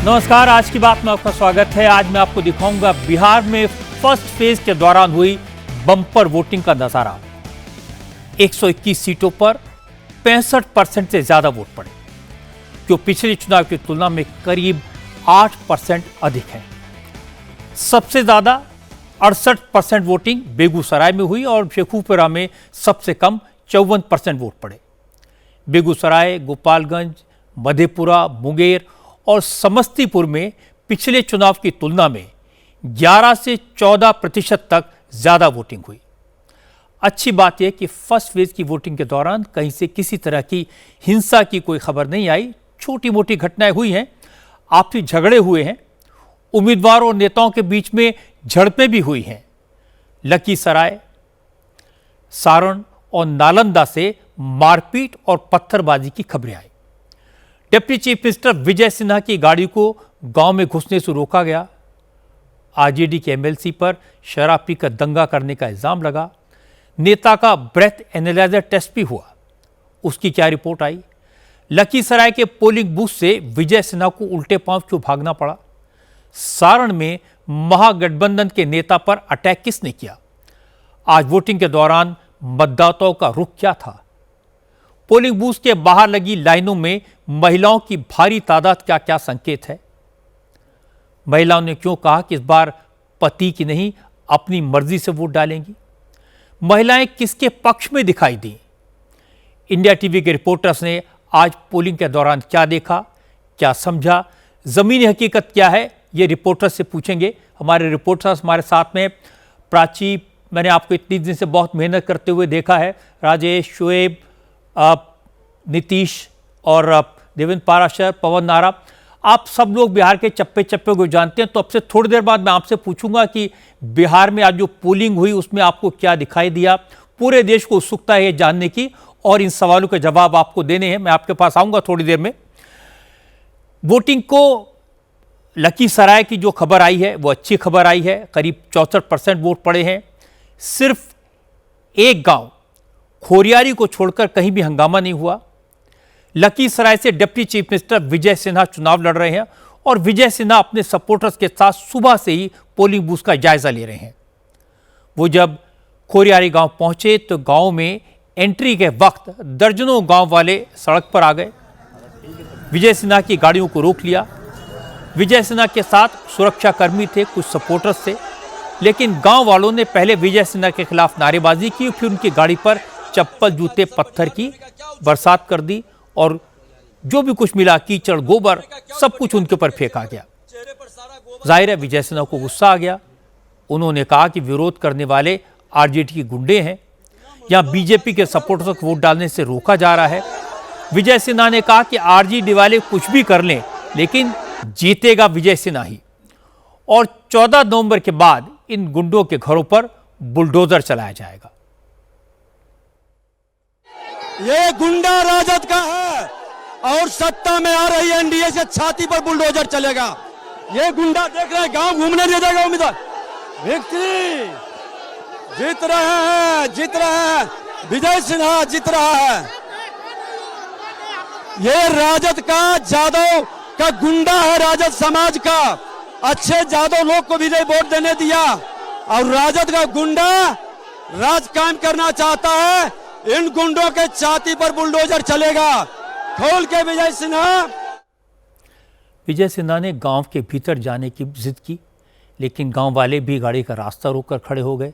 नमस्कार, आज की बात में आपका स्वागत है। आज मैं आपको दिखाऊंगा बिहार में फर्स्ट फेज के दौरान हुई बम्पर वोटिंग का नजारा। 121 सीटों पर 65% से ज्यादा वोट पड़े, जो पिछले चुनाव की तुलना में करीब 8% अधिक है। सबसे ज्यादा 68% वोटिंग बेगूसराय में हुई और शेखुपुरा में सबसे कम 54% वोट पड़े। बेगूसराय, गोपालगंज, मधेपुरा, मुंगेर और समस्तीपुर में पिछले चुनाव की तुलना में 11 से 14% तक ज्यादा वोटिंग हुई। अच्छी बात यह कि फर्स्ट फेज की वोटिंग के दौरान कहीं से किसी तरह की हिंसा की कोई खबर नहीं आई। छोटी मोटी घटनाएं हुई हैं, आपसी झगड़े हुए हैं, उम्मीदवारों और नेताओं के बीच में झड़पें भी हुई हैं। लखीसराय, सारण और नालंदा से मारपीट और पत्थरबाजी की खबरें आई। Deputy chief minister Vijay Sinha की गाड़ी को गांव में घुसने से रोका गया। आरजेडी के एमएलसी पर शराब पीकर दंगा करने का इल्जाम लगा। नेता का ब्रेथ एनालाइजर टेस्ट भी हुआ, उसकी क्या रिपोर्ट आई? लखीसराय के पोलिंग बूथ से विजय सिन्हा को उल्टे पांव क्यों भागना पड़ा? सारण में महागठबंधन के नेता पर अटैक किसने किया? आज वोटिंग के दौरान मतदाताओं का रुख क्या था? पोलिंग बूथ के बाहर लगी लाइनों में महिलाओं की भारी तादाद का क्या संकेत है? महिलाओं ने क्यों कहा कि इस बार पति की नहीं अपनी मर्जी से वोट डालेंगी? महिलाएं किसके पक्ष में दिखाई दी? इंडिया टीवी के रिपोर्टर्स ने आज पोलिंग के दौरान क्या देखा, क्या समझा, जमीनी हकीकत क्या है, ये रिपोर्टर्स से पूछेंगे। हमारे रिपोर्टर्स हमारे साथ में प्राची, मैंने आपको इतनी दिन से बहुत मेहनत करते हुए देखा है, राजेश, शोएब, नीतीश और देवेंद्र पाराशर, पवन नारा, आप सब लोग बिहार के चप्पे चप्पे को जानते हैं। तो अब से थोड़ी देर बाद मैं आपसे पूछूंगा कि बिहार में आज जो पोलिंग हुई उसमें आपको क्या दिखाई दिया। पूरे देश को उत्सुकता है ये जानने की और इन सवालों के जवाब आपको देने हैं। मैं आपके पास आऊंगा थोड़ी देर में। वोटिंग को लखीसराय की जो खबर आई है वो अच्छी खबर आई है। करीब 64% वोट पड़े हैं। सिर्फ एक गांव खोरियारी को छोड़कर कहीं भी हंगामा नहीं हुआ। लखीसराय से deputy chief minister Vijay Sinha चुनाव लड़ रहे हैं और विजय सिन्हा अपने सपोर्टर्स के साथ सुबह से ही पोलिंग बूथ का जायजा ले रहे हैं। वो जब खोरियारी गांव पहुंचे तो गांव में एंट्री के वक्त दर्जनों गांव वाले सड़क पर आ गए। विजय सिन्हा की गाड़ियों को रोक लिया। विजय सिन्हा के साथ सुरक्षाकर्मी थे, कुछ सपोर्टर्स थे, लेकिन गांव वालों ने पहले विजय सिन्हा के खिलाफ नारेबाजी की, फिर उनकी गाड़ी पर चप्पल, जूते, पत्थर की बरसात कर दी और जो भी कुछ मिला, कीचड़, गोबर, सब कुछ उनके ऊपर फेंका गया। जाहिर है विजय सिन्हा को गुस्सा आ गया। उन्होंने कहा कि विरोध करने वाले आरजेडी के गुंडे हैं, यहां बीजेपी के सपोर्टर्स को वोट डालने से रोका जा रहा है। विजय सिन्हा ने कहा कि आरजेडी वाले कुछ भी कर लें लेकिन जीतेगा विजय सिन्हा ही। और 14 नवंबर के बाद इन गुंडों के घरों पर बुलडोजर चलाया जाएगा। ये गुंडा राजद का है और सत्ता में आ रही एनडीए से छाती पर बुलडोजर चलेगा। ये गुंडा देख रहे हैं, गांव घूमने नहीं देगा उम्मीदवार। विक्ट्री जीत रहे हैं, जीत रहे हैं, विजय सिन्हा जीत रहा है। ये राजद का, जादव का गुंडा है, राजद समाज का। अच्छे जादव लोग को विजय वोट देने दिया और राजद का गुंडा राज कायम करना चाहता है। इन गुंडों के छाती पर बुलडोजर चलेगा। खोल के विजय सिन्हा ने गांव के भीतर जाने की जिद की, लेकिन गांव वाले भी गाड़ी का रास्ता रोककर खड़े हो गए।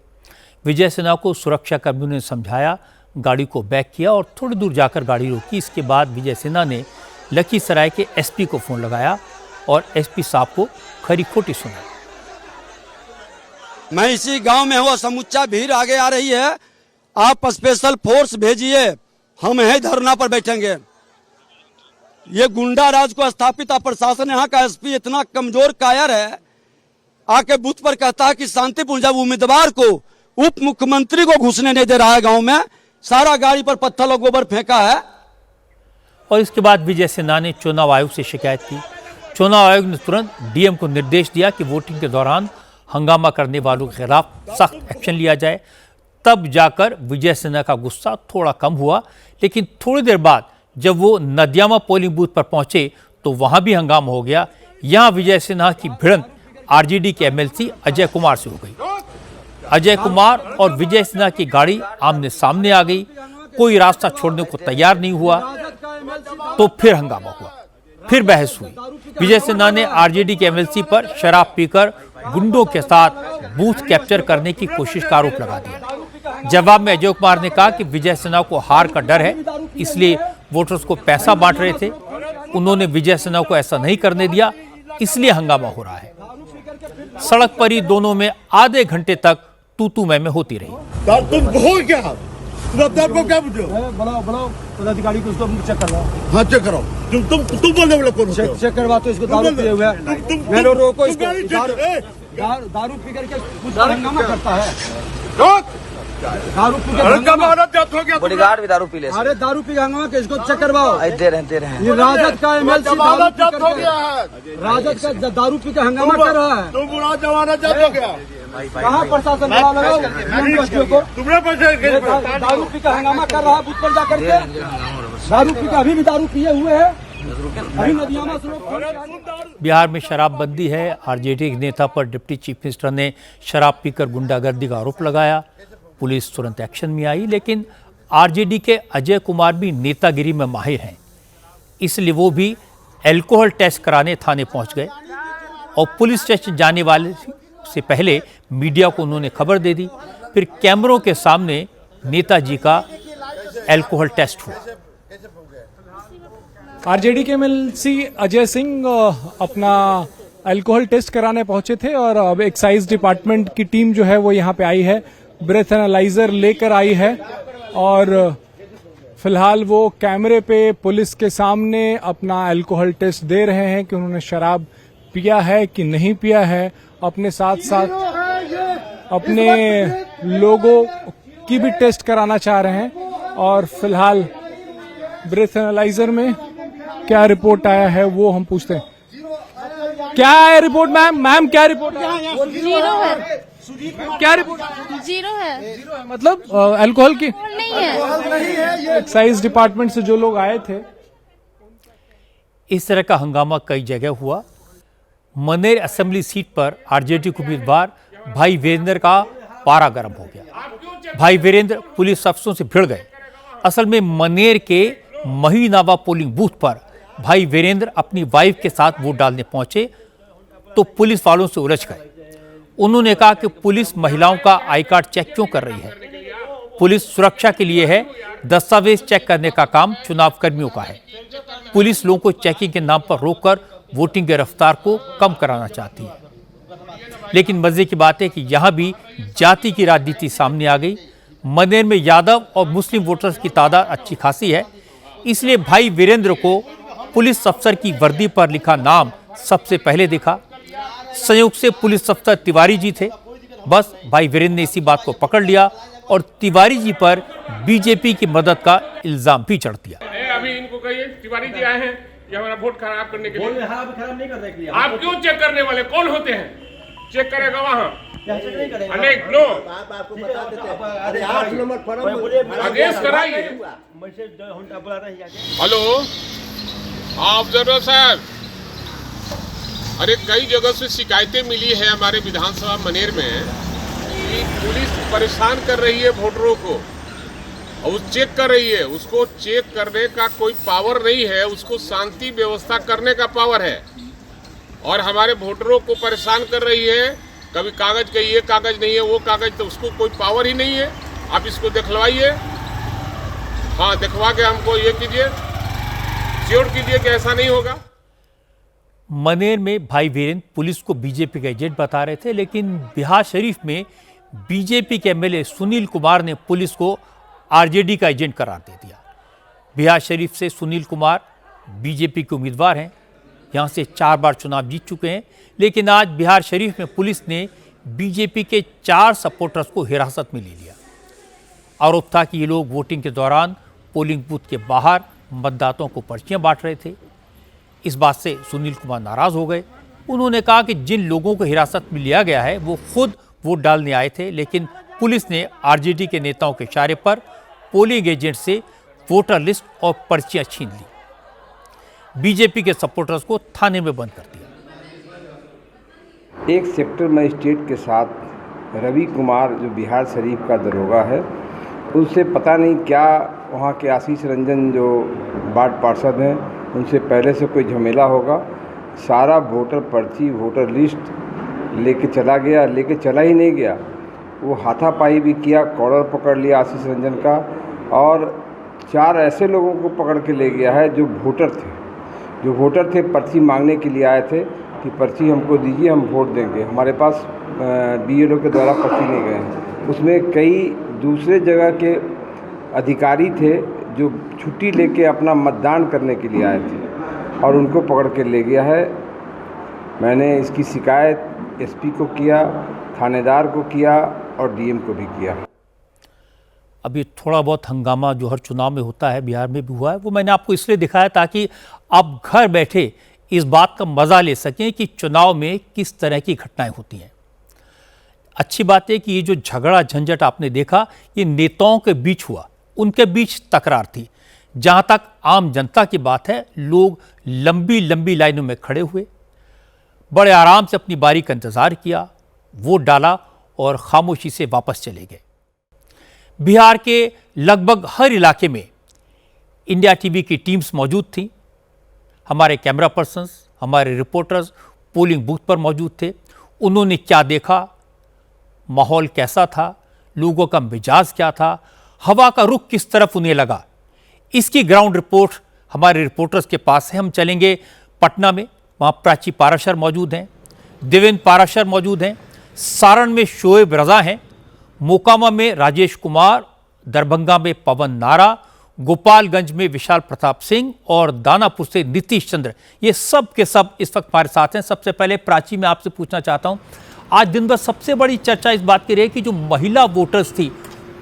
विजय सिन्हा को सुरक्षाकर्मियों ने समझाया, गाड़ी को बैक किया और थोड़ी दूर जाकर गाड़ी रोकी। इसके बाद विजय सिन्हा ने लखीसराय के एसपी को फोन लगाया और एसपी साहब को खरी खोटी सुनाई। मैं इसी गांव में हूँ, समुच्चा भीड़ आगे आ रही है, आप स्पेशल फोर्स भेजिए, हम यही धरना पर बैठेंगे। ये गुंडा राज को स्थापित प्रशासन, यहाँ का एसपी इतना कमजोर कायर है, आके बूथ पर कहता है कि शांतिपूर्ण, जब उम्मीदवार को, उप मुख्यमंत्री को घुसने नहीं दे रहा है गांव में, सारा गाड़ी पर पत्थर और गोबर फेंका है। और इसके बाद विजय सिन्हा ने चुनाव आयोग से शिकायत की। चुनाव आयोग ने तुरंत डीएम को निर्देश दिया कि वोटिंग के दौरान हंगामा करने वालों के खिलाफ सख्त एक्शन लिया जाए। तब जाकर विजय सिन्हा का गुस्सा थोड़ा कम हुआ, लेकिन थोड़ी देर बाद जब वो नदियामा पोलिंग बूथ पर पहुंचे तो वहां भी हंगामा हो गया। यहां विजय सिन्हा की भिड़ंत आरजेडी के एमएलसी अजय कुमार से हो गई। अजय कुमार और विजय सिन्हा की गाड़ी आमने सामने आ गई। कोई रास्ता छोड़ने को तैयार नहीं हुआ तो फिर हंगामा हुआ, फिर बहस हुई। विजय सिन्हा ने आरजेडी के एमएलसी पर शराब पीकर गुंडों के साथ बूथ कैप्चर करने की कोशिश का आरोप लगा दिया। जवाब में अजय कुमार ने कहा कि विजय सिन्हा को हार का डर है, इसलिए वोटर्स को पैसा बांट रहे थे। उन्होंने विजय सिन्हा को ऐसा नहीं करने दिया, इसलिए हंगामा हो रहा है। सड़क पर ही दोनों में आधे घंटे तक तू मैं होती रही। तुम हो क्या? तुम अवतार को क्या बुझो? बढ़ाओ पदाधिकारी को, उसको चेक करवाओ। हाँ चेक कराओ। तुम बोलने वाले कौन हो? चेक करवा तो इसको दारू पिए हुए हैं। रोको इसको, दारू पी करके हंगामा करता है। दारू पी के बॉडीगार्ड भी दारू पी ले। अरे दारू पी हंगामा के इसको चेक करवाओ। दे रहे हैं। ये राजद का एमएलसी राजद का दारू पी के हंगामा कर रहा है। तुम बुरा जमाना जब हो गया। कहाँ प्रशासन लगाओ को? तुमने पैसे दारू पी का हंगामा कर रहा है बूथ पर जाकर के। दारू पी के अभी भी दारू पिए हुए हैं। अभी नदियामा बिहार में शराबबंदी है। आरजेडी के नेता पर डिप्टी चीफ मिनिस्टर ने शराब पीकर गुंडागर्दी का आरोप लगाया। पुलिस तुरंत एक्शन में आई, लेकिन आरजेडी के अजय कुमार भी नेतागिरी में माहिर हैं, इसलिए वो भी अल्कोहल टेस्ट कराने थाने पहुंच गए और पुलिस स्टेशन जाने वाले से पहले मीडिया को उन्होंने खबर दे दी। फिर कैमरों के सामने नेताजी का अल्कोहल टेस्ट हुआ। आरजेडी के एमएलसी अजय सिंह अपना अल्कोहल टेस्ट कराने पहुंचे थे और अब एक्साइज डिपार्टमेंट की टीम जो है वो यहाँ पे आई है, ब्रेथ एनालाइजर लेकर आई है और फिलहाल वो कैमरे पे पुलिस के सामने अपना अल्कोहल टेस्ट दे रहे हैं कि उन्होंने शराब पिया है कि नहीं पिया है। अपने साथ साथ अपने लोगों की भी टेस्ट कराना चाह रहे हैं और फिलहाल ब्रेथ एनालाइजर में क्या रिपोर्ट आया है वो हम पूछते हैं। क्या है रिपोर्ट मैम? मैम क्या रिपोर्ट है? जीरो है। क्या रिपोर्ट? जीरो है। मतलब अल्कोहल की नहीं है। एक्साइज डिपार्टमेंट से जो लोग आए थे। इस तरह का हंगामा कई जगह हुआ। मनेर असेंबली सीट पर आरजेडी के उम्मीदवार भाई वीरेंद्र का पारा गर्म हो गया। भाई वीरेंद्र पुलिस अफसरों से भिड़ गए। असल में मनेर के महीनावा पोलिंग बूथ पर भाई वीरेंद्र अपनी वाइफ के साथ वोट डालने पहुंचे तो पुलिस वालों से उलझ गए। उन्होंने कहा कि पुलिस महिलाओं का आई कार्ड चेक क्यों कर रही है? पुलिस सुरक्षा के लिए है, दस्तावेज चेक करने का काम चुनाव कर्मियों का है। पुलिस लोगों को चेकिंग के नाम पर रोककर वोटिंग की रफ्तार को कम कराना चाहती है। लेकिन मजे की बात है कि यहां भी जाति की राजनीति सामने आ गई। मनेर में यादव और मुस्लिम वोटर्स की तादाद अच्छी खासी है, इसलिए भाई वीरेंद्र को पुलिस अफसर की वर्दी पर लिखा नाम सबसे पहले दिखा। संयोग से पुलिस अफसर तिवारी जी थे। बस भाई वीरेंद्र ने इसी बात को पकड़ लिया और तिवारी जी पर बीजेपी की मदद का इल्जाम भी चढ़ दिया। अभी इनको कहिए तिवारी जी आए हैं ये हमारा वोट खराब करने के लिए। खराब नहीं करने के लिए आप क्यों चेक करने वाले कौन होते हैं? चेक करेगा वहाँ अनेक नो आदेश कराइए। हेलो ऑब्जर्वर साहब, अरे कई जगह से शिकायतें मिली है हमारे विधानसभा मनेर में कि पुलिस परेशान कर रही है वोटरों को और चेक कर रही है। उसको चेक करने का कोई पावर नहीं है, उसको शांति व्यवस्था करने का पावर है और हमारे वोटरों को परेशान कर रही है। कभी कागज का ये कागज नहीं है, वो कागज, तो उसको कोई पावर ही नहीं है। आप इसको दिखलवाइए, हाँ दिखवा के हमको ये कीजिए, श्योर कीजिए कि ऐसा नहीं होगा। मनेर में भाई वीरेंद्र पुलिस को बीजेपी का एजेंट बता रहे थे, लेकिन बिहार शरीफ में बीजेपी के एमएलए सुनील कुमार ने पुलिस को आरजेडी का एजेंट करार दे दिया। बिहार शरीफ से सुनील कुमार बीजेपी के उम्मीदवार हैं, यहां से 4 बार चुनाव जीत चुके हैं, लेकिन आज बिहार शरीफ में पुलिस ने बीजेपी के 4 सपोर्टर्स को हिरासत में ले लिया। आरोप था कि ये लोग वोटिंग के दौरान पोलिंग बूथ के बाहर मतदाताओं को पर्चियां बांट रहे थे। इस बात से सुनील कुमार नाराज हो गए। उन्होंने कहा कि जिन लोगों को हिरासत में लिया गया है वो खुद वोट डालने आए थे, लेकिन पुलिस ने आरजेडी के नेताओं के इशारे पर पोलिंग एजेंट से वोटर लिस्ट और पर्चियां छीन ली। बीजेपी के सपोर्टर्स को थाने में बंद कर दिया। एक सेक्टर मजिस्ट्रेट के साथ रवि कुमार जो बिहार शरीफ का दरोगा है, उससे पता नहीं क्या वहाँ के आशीष रंजन जो वार्ड पार्षद हैं उनसे पहले से कोई झमेला होगा। सारा वोटर पर्ची, वोटर लिस्ट लेके चला गया, लेके चला ही नहीं गया, वो हाथापाई भी किया, कॉलर पकड़ लिया आशीष रंजन का, और 4 ऐसे लोगों को पकड़ के ले गया है जो वोटर थे, पर्ची मांगने के लिए आए थे कि पर्ची हमको दीजिए, हम वोट देंगे, हमारे पास BLO के द्वारा पर्ची नहीं गए। उसमें कई दूसरे जगह के अधिकारी थे जो छुट्टी लेके अपना मतदान करने के लिए आए थे और उनको पकड़ के ले गया है। मैंने इसकी शिकायत SP को किया, थानेदार को किया और DM को भी किया। अब ये थोड़ा बहुत हंगामा जो हर चुनाव में होता है, बिहार में भी हुआ है, वो मैंने आपको इसलिए दिखाया ताकि आप घर बैठे इस बात का मजा ले सकें कि चुनाव में किस तरह की घटनाएं होती हैं। अच्छी बात है कि ये जो झगड़ा झंझट आपने देखा, ये नेताओं के बीच हुआ, उनके बीच तकरार थी। जहां तक आम जनता की बात है, लोग लंबी लंबी लाइनों में खड़े हुए, बड़े आराम से अपनी बारी का इंतजार किया, वोट डाला और खामोशी से वापस चले गए। बिहार के लगभग हर इलाके में इंडिया टीवी की टीम्स मौजूद थी। हमारे कैमरा पर्सन्स, हमारे रिपोर्टर्स पोलिंग बूथ पर मौजूद थे। उन्होंने क्या देखा, माहौल कैसा था, लोगों का मिजाज क्या था, हवा का रुख किस तरफ उन्हें लगा, इसकी ग्राउंड रिपोर्ट हमारे रिपोर्टर्स के पास है। हम चलेंगे पटना में, वहाँ प्राची पाराशर मौजूद हैं, देवेंद्र पाराशर मौजूद हैं, सारण में शोएब रजा हैं, मोकामा में राजेश कुमार, दरभंगा में पवन नारा, गोपालगंज में विशाल प्रताप सिंह और दानापुर से नीतीश चंद्र, ये सब के सब इस वक्त हमारे साथ हैं। सबसे पहले प्राची, मैं आपसे पूछना चाहता हूं, आज दिन भर सबसे बड़ी चर्चा इस बात की रही कि जो महिला वोटर्स थी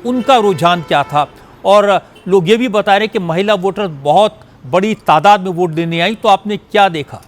उनका रुझान क्या था, और लोग ये भी बता रहे कि महिला वोटर्स बहुत बड़ी तादाद में वोट देने आई, तो आपने क्या देखा?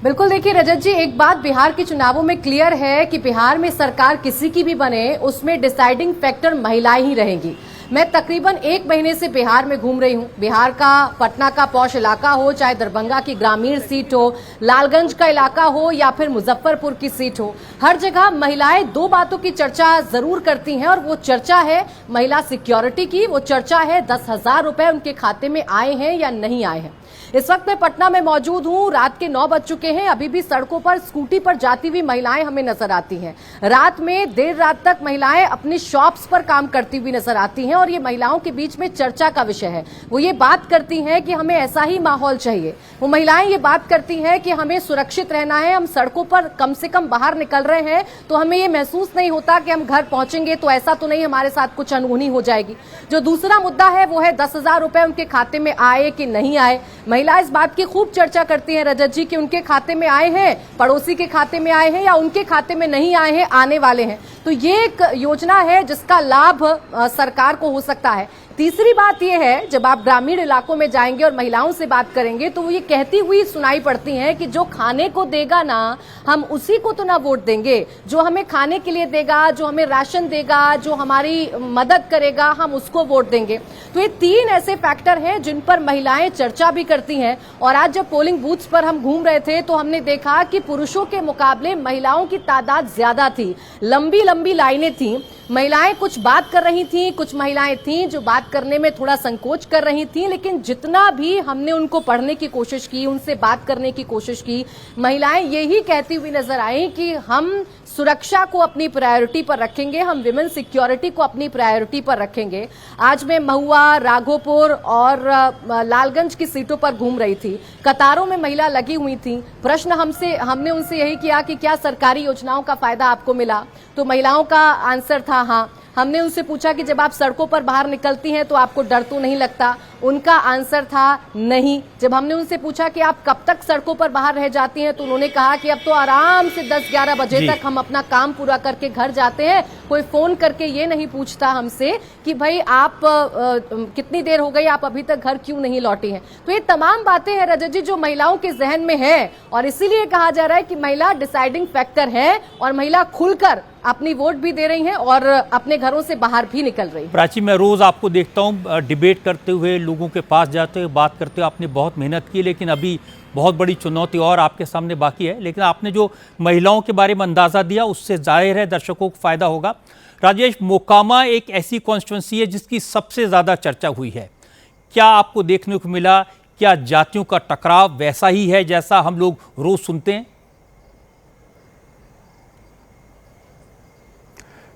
बिल्कुल, देखिए रजत जी, एक बात बिहार के चुनावों में क्लियर है कि बिहार में सरकार किसी की भी बने, उसमें डिसाइडिंग फैक्टर महिलाएं ही रहेंगी। मैं तकरीबन 1 महीने से बिहार में घूम रही हूं। बिहार का पटना का पौष इलाका हो, चाहे दरभंगा की ग्रामीण सीट हो, लालगंज का इलाका हो या फिर मुजफ्फरपुर की सीट हो, हर जगह महिलाएं 2 बातों की चर्चा जरूर करती हैं, और वो चर्चा है महिला सिक्योरिटी की, वो चर्चा है 10,000 रुपए उनके खाते में आए हैं या नहीं आए हैं। इस वक्त मैं पटना में मौजूद हूं, रात के 9 बज चुके हैं, अभी भी सड़कों पर स्कूटी पर जाती हुई महिलाएं हमें नजर आती हैं। रात में देर रात तक महिलाएं अपनी शॉप्स पर काम करती हुई नजर आती हैं, और ये महिलाओं के बीच में चर्चा का विषय है। वो ये बात करती हैं कि हमें ऐसा ही माहौल चाहिए। वो महिलाएं ये बात करती हैं कि हमें सुरक्षित रहना है, हम सड़कों पर कम से कम बाहर निकल रहे हैं तो हमें ये महसूस नहीं होता कि हम घर पहुंचेंगे तो ऐसा तो नहीं हमारे साथ कुछ अनहोनी हो जाएगी। जो दूसरा मुद्दा है वो है 10,000 रुपए उनके खाते में आए कि नहीं आए। महिला इस बात की खूब चर्चा करती है रजत जी कि उनके खाते में आए हैं, पड़ोसी के खाते में आए हैं, या उनके खाते में नहीं आए हैं, आने वाले हैं। तो ये एक योजना है जिसका लाभ सरकार को हो सकता है। तीसरी बात यह है, जब आप ग्रामीण इलाकों में जाएंगे और महिलाओं से बात करेंगे तो वो ये कहती हुई सुनाई पड़ती हैं कि जो खाने को देगा ना, हम उसी को तो ना वोट देंगे, जो हमें खाने के लिए देगा, जो हमें राशन देगा, जो हमारी मदद करेगा, हम उसको वोट देंगे। तो ये 3 ऐसे फैक्टर हैं जिन पर महिलाएं चर्चा भी करती हैं। और आज जब पोलिंग बूथ्स पर हम घूम रहे थे तो हमने देखा कि पुरुषों के मुकाबले महिलाओं की तादाद ज्यादा थी, लंबी लंबी लाइनें थी। महिलाएं कुछ बात कर रही थीं, कुछ महिलाएं थीं जो बात करने में थोड़ा संकोच कर रही थीं, लेकिन जितना भी हमने उनको पढ़ने की कोशिश की, उनसे बात करने की कोशिश की, महिलाएं यही कहती हुई नजर आई कि हम सुरक्षा को अपनी प्रायोरिटी पर रखेंगे, हम विमेन सिक्योरिटी को अपनी प्रायोरिटी पर रखेंगे। आज मैं महुआ, राघोपुर और लालगंज की सीटों पर घूम रही थी, कतारों में महिला लगी हुई थी। प्रश्न हमने उनसे यही किया कि क्या सरकारी योजनाओं का फायदा आपको मिला, तो महिलाओं का आंसर था हाँ। हमने उनसे पूछा कि जब आप सड़कों पर बाहर निकलती हैं तो आपको डर तो नहीं लगता, उनका आंसर था नहीं। जब हमने उनसे पूछा कि आप कब तक सड़कों पर बाहर रह जाती हैं तो उन्होंने कहा कि अब तो आराम से 10-11 बजे तक हम अपना काम पूरा करके घर जाते हैं, कोई फोन करके ये नहीं पूछता हमसे कि भाई आप कितनी देर हो गई, आप अभी तक घर क्यों नहीं लौटी हैं। तो ये तमाम बातें हैं रजत जी जो महिलाओं के जहन में है, और इसीलिए कहा जा रहा है कि महिला डिसाइडिंग फैक्टर है, और महिला खुलकर अपनी वोट भी दे रही हैं और अपने घरों से बाहर भी निकल रही हैं। प्राची, मैं रोज आपको देखता हूं डिबेट करते हुए, लोगों के पास जाते हुए बात करते हुए, आपने बहुत मेहनत की, लेकिन अभी बहुत बड़ी चुनौती और आपके सामने बाकी है, लेकिन आपने जो महिलाओं के बारे में अंदाज़ा दिया उससे जाहिर है दर्शकों को फ़ायदा होगा। राजेश, मोकामा एक ऐसी कॉन्स्टिट्यूंसी है जिसकी सबसे ज़्यादा चर्चा हुई है। क्या आपको देखने को मिला, क्या जातियों का टकराव वैसा ही है जैसा हम लोग रोज़ सुनते हैं?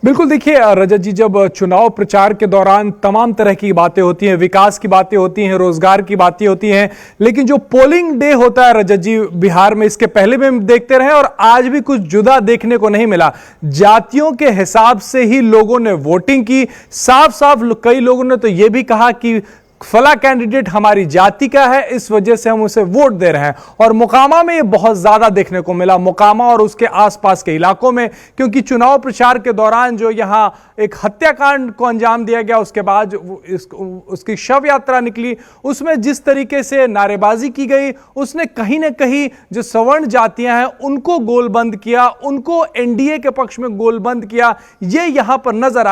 बिल्कुल, देखिए रजत जी, जब चुनाव प्रचार के दौरान तमाम तरह की बातें होती हैं, विकास की बातें होती हैं, रोजगार की बातें होती हैं, लेकिन जो पोलिंग डे होता है रजत जी बिहार में, इसके पहले भी हम देखते रहे और आज भी कुछ जुदा देखने को नहीं मिला। जातियों के हिसाब से ही लोगों ने वोटिंग की। साफ साफ कई लोगों ने तो यह भी कहा कि फला कैंडिडेट हमारी जाति का है, इस वजह से हम उसे वोट दे रहे हैं। और मोकामा में ये बहुत ज्यादा देखने को मिला, मोकामा और उसके आसपास के इलाकों में, क्योंकि चुनाव प्रचार के दौरान जो यहां एक हत्याकांड को अंजाम दिया गया, उसके बाद उसकी शव यात्रा निकली, उसमें जिस तरीके से नारेबाजी की गई, उसने कहीं ना कहीं जो सवर्ण जातियां हैं उनको गोलबंद किया, उनको एनडीए के पक्ष में गोलबंद किया। ये यहां पर नजर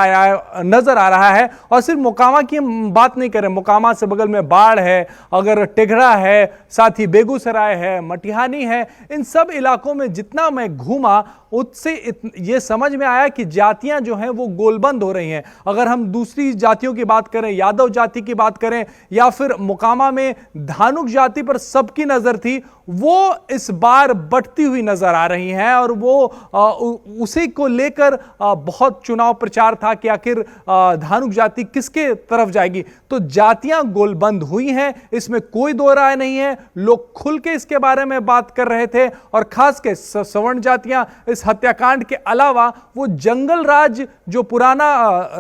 आ रहा है। और सिर्फ मोकामा की बात नहीं करें, मोकामा से बगल में बाढ़ है, अगर टेघड़ा है, साथ ही बेगूसराय है, मटिहानी है, इन सब इलाकों में जितना मैं घूमा उससे ये समझ में आया कि जातियां जो हैं वो गोलबंद हो रही हैं। अगर हम दूसरी जातियों की बात करें, यादव जाति की बात करें, या फिर मोकामा में धानुक जाति पर सबकी नजर थी, वो इस बार बढ़ती हुई नजर आ रही हैं। और वो उसी को लेकर बहुत चुनाव प्रचार था कि आखिर धानुक जाति किसके तरफ जाएगी। तो जातियां गोलबंद हुई हैं, इसमें कोई दो राय नहीं है। लोग खुल के इसके बारे में बात कर रहे थे, और खास के सवर्ण जातियां इस हत्याकांड के अलावा वो जंगल राज जो पुराना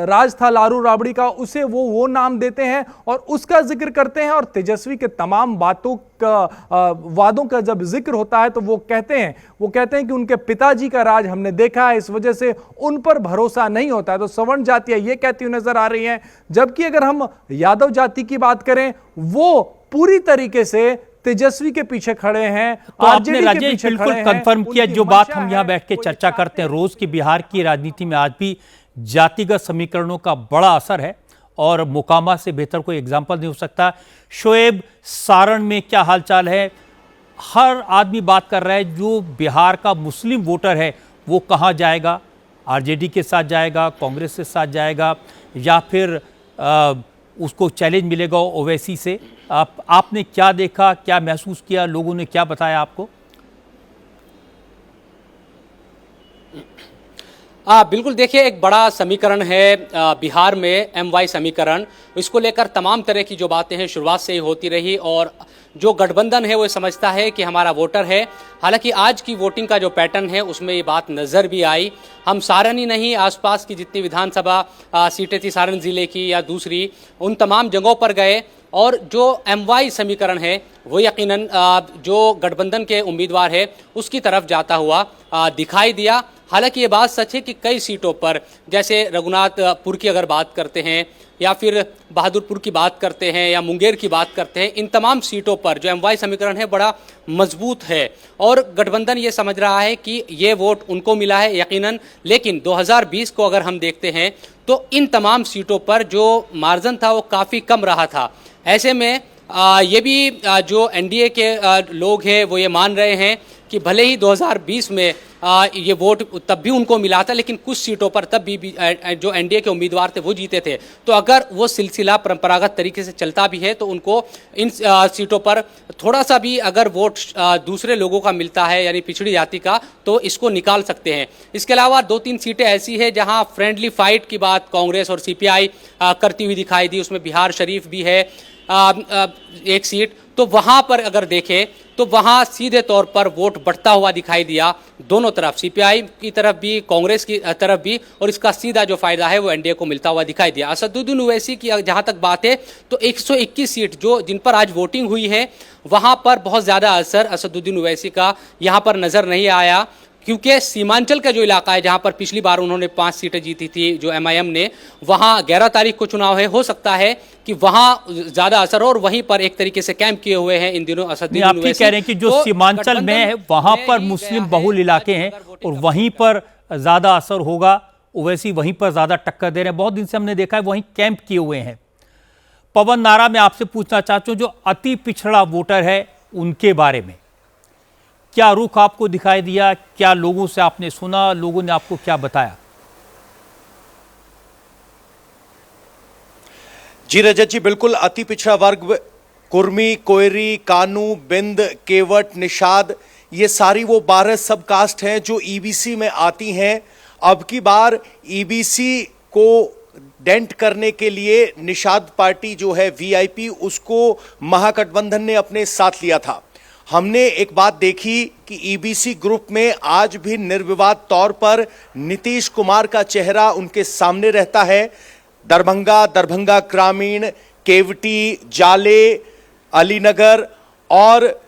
राज था लारू राबड़ी का, उसे वो नाम देते हैं और उसका जिक्र करते हैं। और तेजस्वी के तमाम वादों का जब जिक्र होता है तो वो कहते हैं कि उनके पिताजी का राज हमने देखा है, इस वजह से उन पर भरोसा नहीं होता है। तो सवर्ण जातियां ये कहती हुई नजर आ रही हैं। जबकि अगर हम यादव जाति की बात करें, वो पूरी तरीके से तेजस्वी के पीछे खड़े हैं। तो आपने राजेश बिल्कुल कंफर्म किया जो बात हम यहां बैठ के चर्चा करते हैं रोज की, बिहार की राजनीति में आज भी जातिगत समीकरणों का बड़ा असर है और मोकामा से बेहतर कोई एग्जाम्पल नहीं हो सकता। शोएब, सारण में क्या हालचाल है? हर आदमी बात कर रहा है जो बिहार का मुस्लिम वोटर है वो कहां जाएगा? आरजेडी के साथ जाएगा, कांग्रेस के साथ जाएगा, या फिर उसको चैलेंज मिलेगा ओवैसी से? आपने क्या देखा, क्या महसूस किया, लोगों ने क्या बताया आपको? बिल्कुल, देखिए एक बड़ा समीकरण है बिहार में, MY समीकरण। इसको लेकर तमाम तरह की जो बातें हैं शुरुआत से ही होती रही, और जो गठबंधन है वो समझता है कि हमारा वोटर है। हालांकि आज की वोटिंग का जो पैटर्न है उसमें ये बात नज़र भी आई। हम सारण ही नहीं, आसपास की जितनी विधानसभा सीटें थी सारण जिले की या दूसरी, उन तमाम जगहों पर गए, और जो MY समीकरण है वो यकीनन जो गठबंधन के उम्मीदवार है उसकी तरफ जाता हुआ दिखाई दिया। हालांकि ये बात सच है कि कई सीटों पर, जैसे रघुनाथपुर की अगर बात करते हैं, या फिर बहादुरपुर की बात करते हैं, या मुंगेर की बात करते हैं, इन तमाम सीटों पर जो MY समीकरण है बड़ा मजबूत है, और गठबंधन ये समझ रहा है कि ये वोट उनको मिला है यकीनन। लेकिन 2020 को अगर हम देखते हैं तो इन तमाम सीटों पर जो मार्जिन था वो काफ़ी कम रहा था। ऐसे में ये भी जो NDA के लोग हैं वो ये मान रहे हैं कि भले ही 2020 में ये वोट तब भी उनको मिला था, लेकिन कुछ सीटों पर तब भी जो NDA के उम्मीदवार थे वो जीते थे। तो अगर वो सिलसिला परंपरागत तरीके से चलता भी है तो उनको इन सीटों पर थोड़ा सा भी अगर वोट दूसरे लोगों का मिलता है, यानी पिछड़ी जाति का, तो इसको निकाल सकते हैं। इसके अलावा 2-3 सीटें ऐसी है जहां फ्रेंडली फाइट की बात कांग्रेस और CPI करती हुई दिखाई दी। उसमें बिहार शरीफ भी है एक सीट, तो वहां पर अगर देखें तो वहां सीधे तौर पर वोट बढ़ता हुआ दिखाई दिया दोनों तरफ, CPI की तरफ भी, कांग्रेस की तरफ भी, और इसका सीधा जो फायदा है वो NDA को मिलता हुआ दिखाई दिया। असदुद्दीन ओवैसी की जहां तक बात है तो 121 सीट जो जिन पर आज वोटिंग हुई है वहां पर बहुत ज्यादा असर असदुद्दीन ओवैसी का यहां पर नजर नहीं आया, क्योंकि सीमांचल का जो इलाका है जहां पर पिछली बार उन्होंने 5 सीटें जीती थी जो MIM ने, वहां 11 तारीख को चुनाव है, हो सकता है कि वहां ज्यादा असर हो, और वहीं पर एक तरीके से कैंप किए हुए हैं इन दिनों असदुद्दीन ओवैसी। आप कह रहे हैं कि जो तो सीमांचल में है वहां पर मुस्लिम बहुल इलाके हैं और वहीं पर ज्यादा असर होगा, ओवैसी वहीं पर ज्यादा टक्कर दे रहे हैं। बहुत दिन से हमने देखा है वहीं कैंप किए हुए हैं। पवन नारा, मैं आपसे पूछना चाहता हूं, जो अति पिछड़ा वोटर है उनके बारे में क्या रुख आपको दिखाई दिया, क्या लोगों से आपने सुना, लोगों ने आपको क्या बताया? जी रजत जी, बिल्कुल अति पिछड़ा वर्ग, कुर्मी, कोयरी, कानू, बिंद, केवट, निषाद, ये सारी वो 12 सब कास्ट हैं जो ईबीसी में आती हैं। अब की बार ईबीसी को डेंट करने के लिए निषाद पार्टी जो है वीआईपी, उसको महागठबंधन ने अपने साथ लिया था। हमने एक बात देखी कि ईबीसी ग्रुप में आज भी निर्विवाद तौर पर नीतीश कुमार का चेहरा उनके सामने रहता है। दरभंगा ग्रामीण, केवटी, जाले, अलीनगर और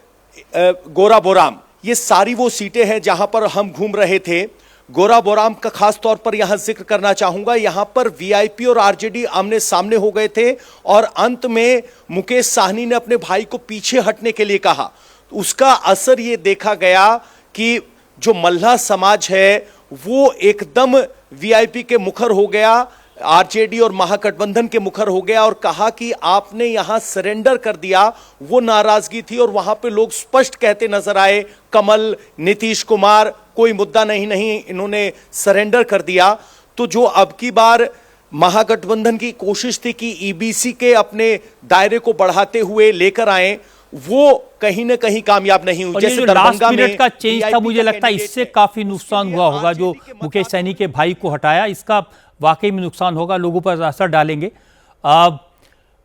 गोराबोराम, ये सारी वो सीटें हैं जहां पर हम घूम रहे थे। गोराबोराम का खास तौर पर यहां जिक्र करना चाहूंगा। यहां पर वीआईपी और आरजेडी आमने सामने हो गए थे और अंत में मुकेश साहनी ने अपने भाई को पीछे हटने के लिए कहा। उसका असर ये देखा गया कि जो मल्लाह समाज है वो एकदम वीआईपी के मुखर हो गया, आरजेडी और महागठबंधन के मुखर हो गया और कहा कि आपने यहां सरेंडर कर दिया। वो नाराजगी थी और वहां पे लोग स्पष्ट कहते नजर आए, कमल, नीतीश कुमार, कोई मुद्दा नहीं, इन्होंने सरेंडर कर दिया। तो जो अब की बार महागठबंधन की कोशिश थी कि ईबीसी के अपने दायरे को बढ़ाते हुए लेकर आए, वो कहीं ना कहीं कामयाब नहीं हुई। जैसे लास्ट मिनट का चेंज था, मुझे लगता है इससे काफी नुकसान हुआ होगा। जो मुकेश सैनी के भाई को हटाया, इसका वाकई में नुकसान होगा, लोगों पर असर डालेंगे।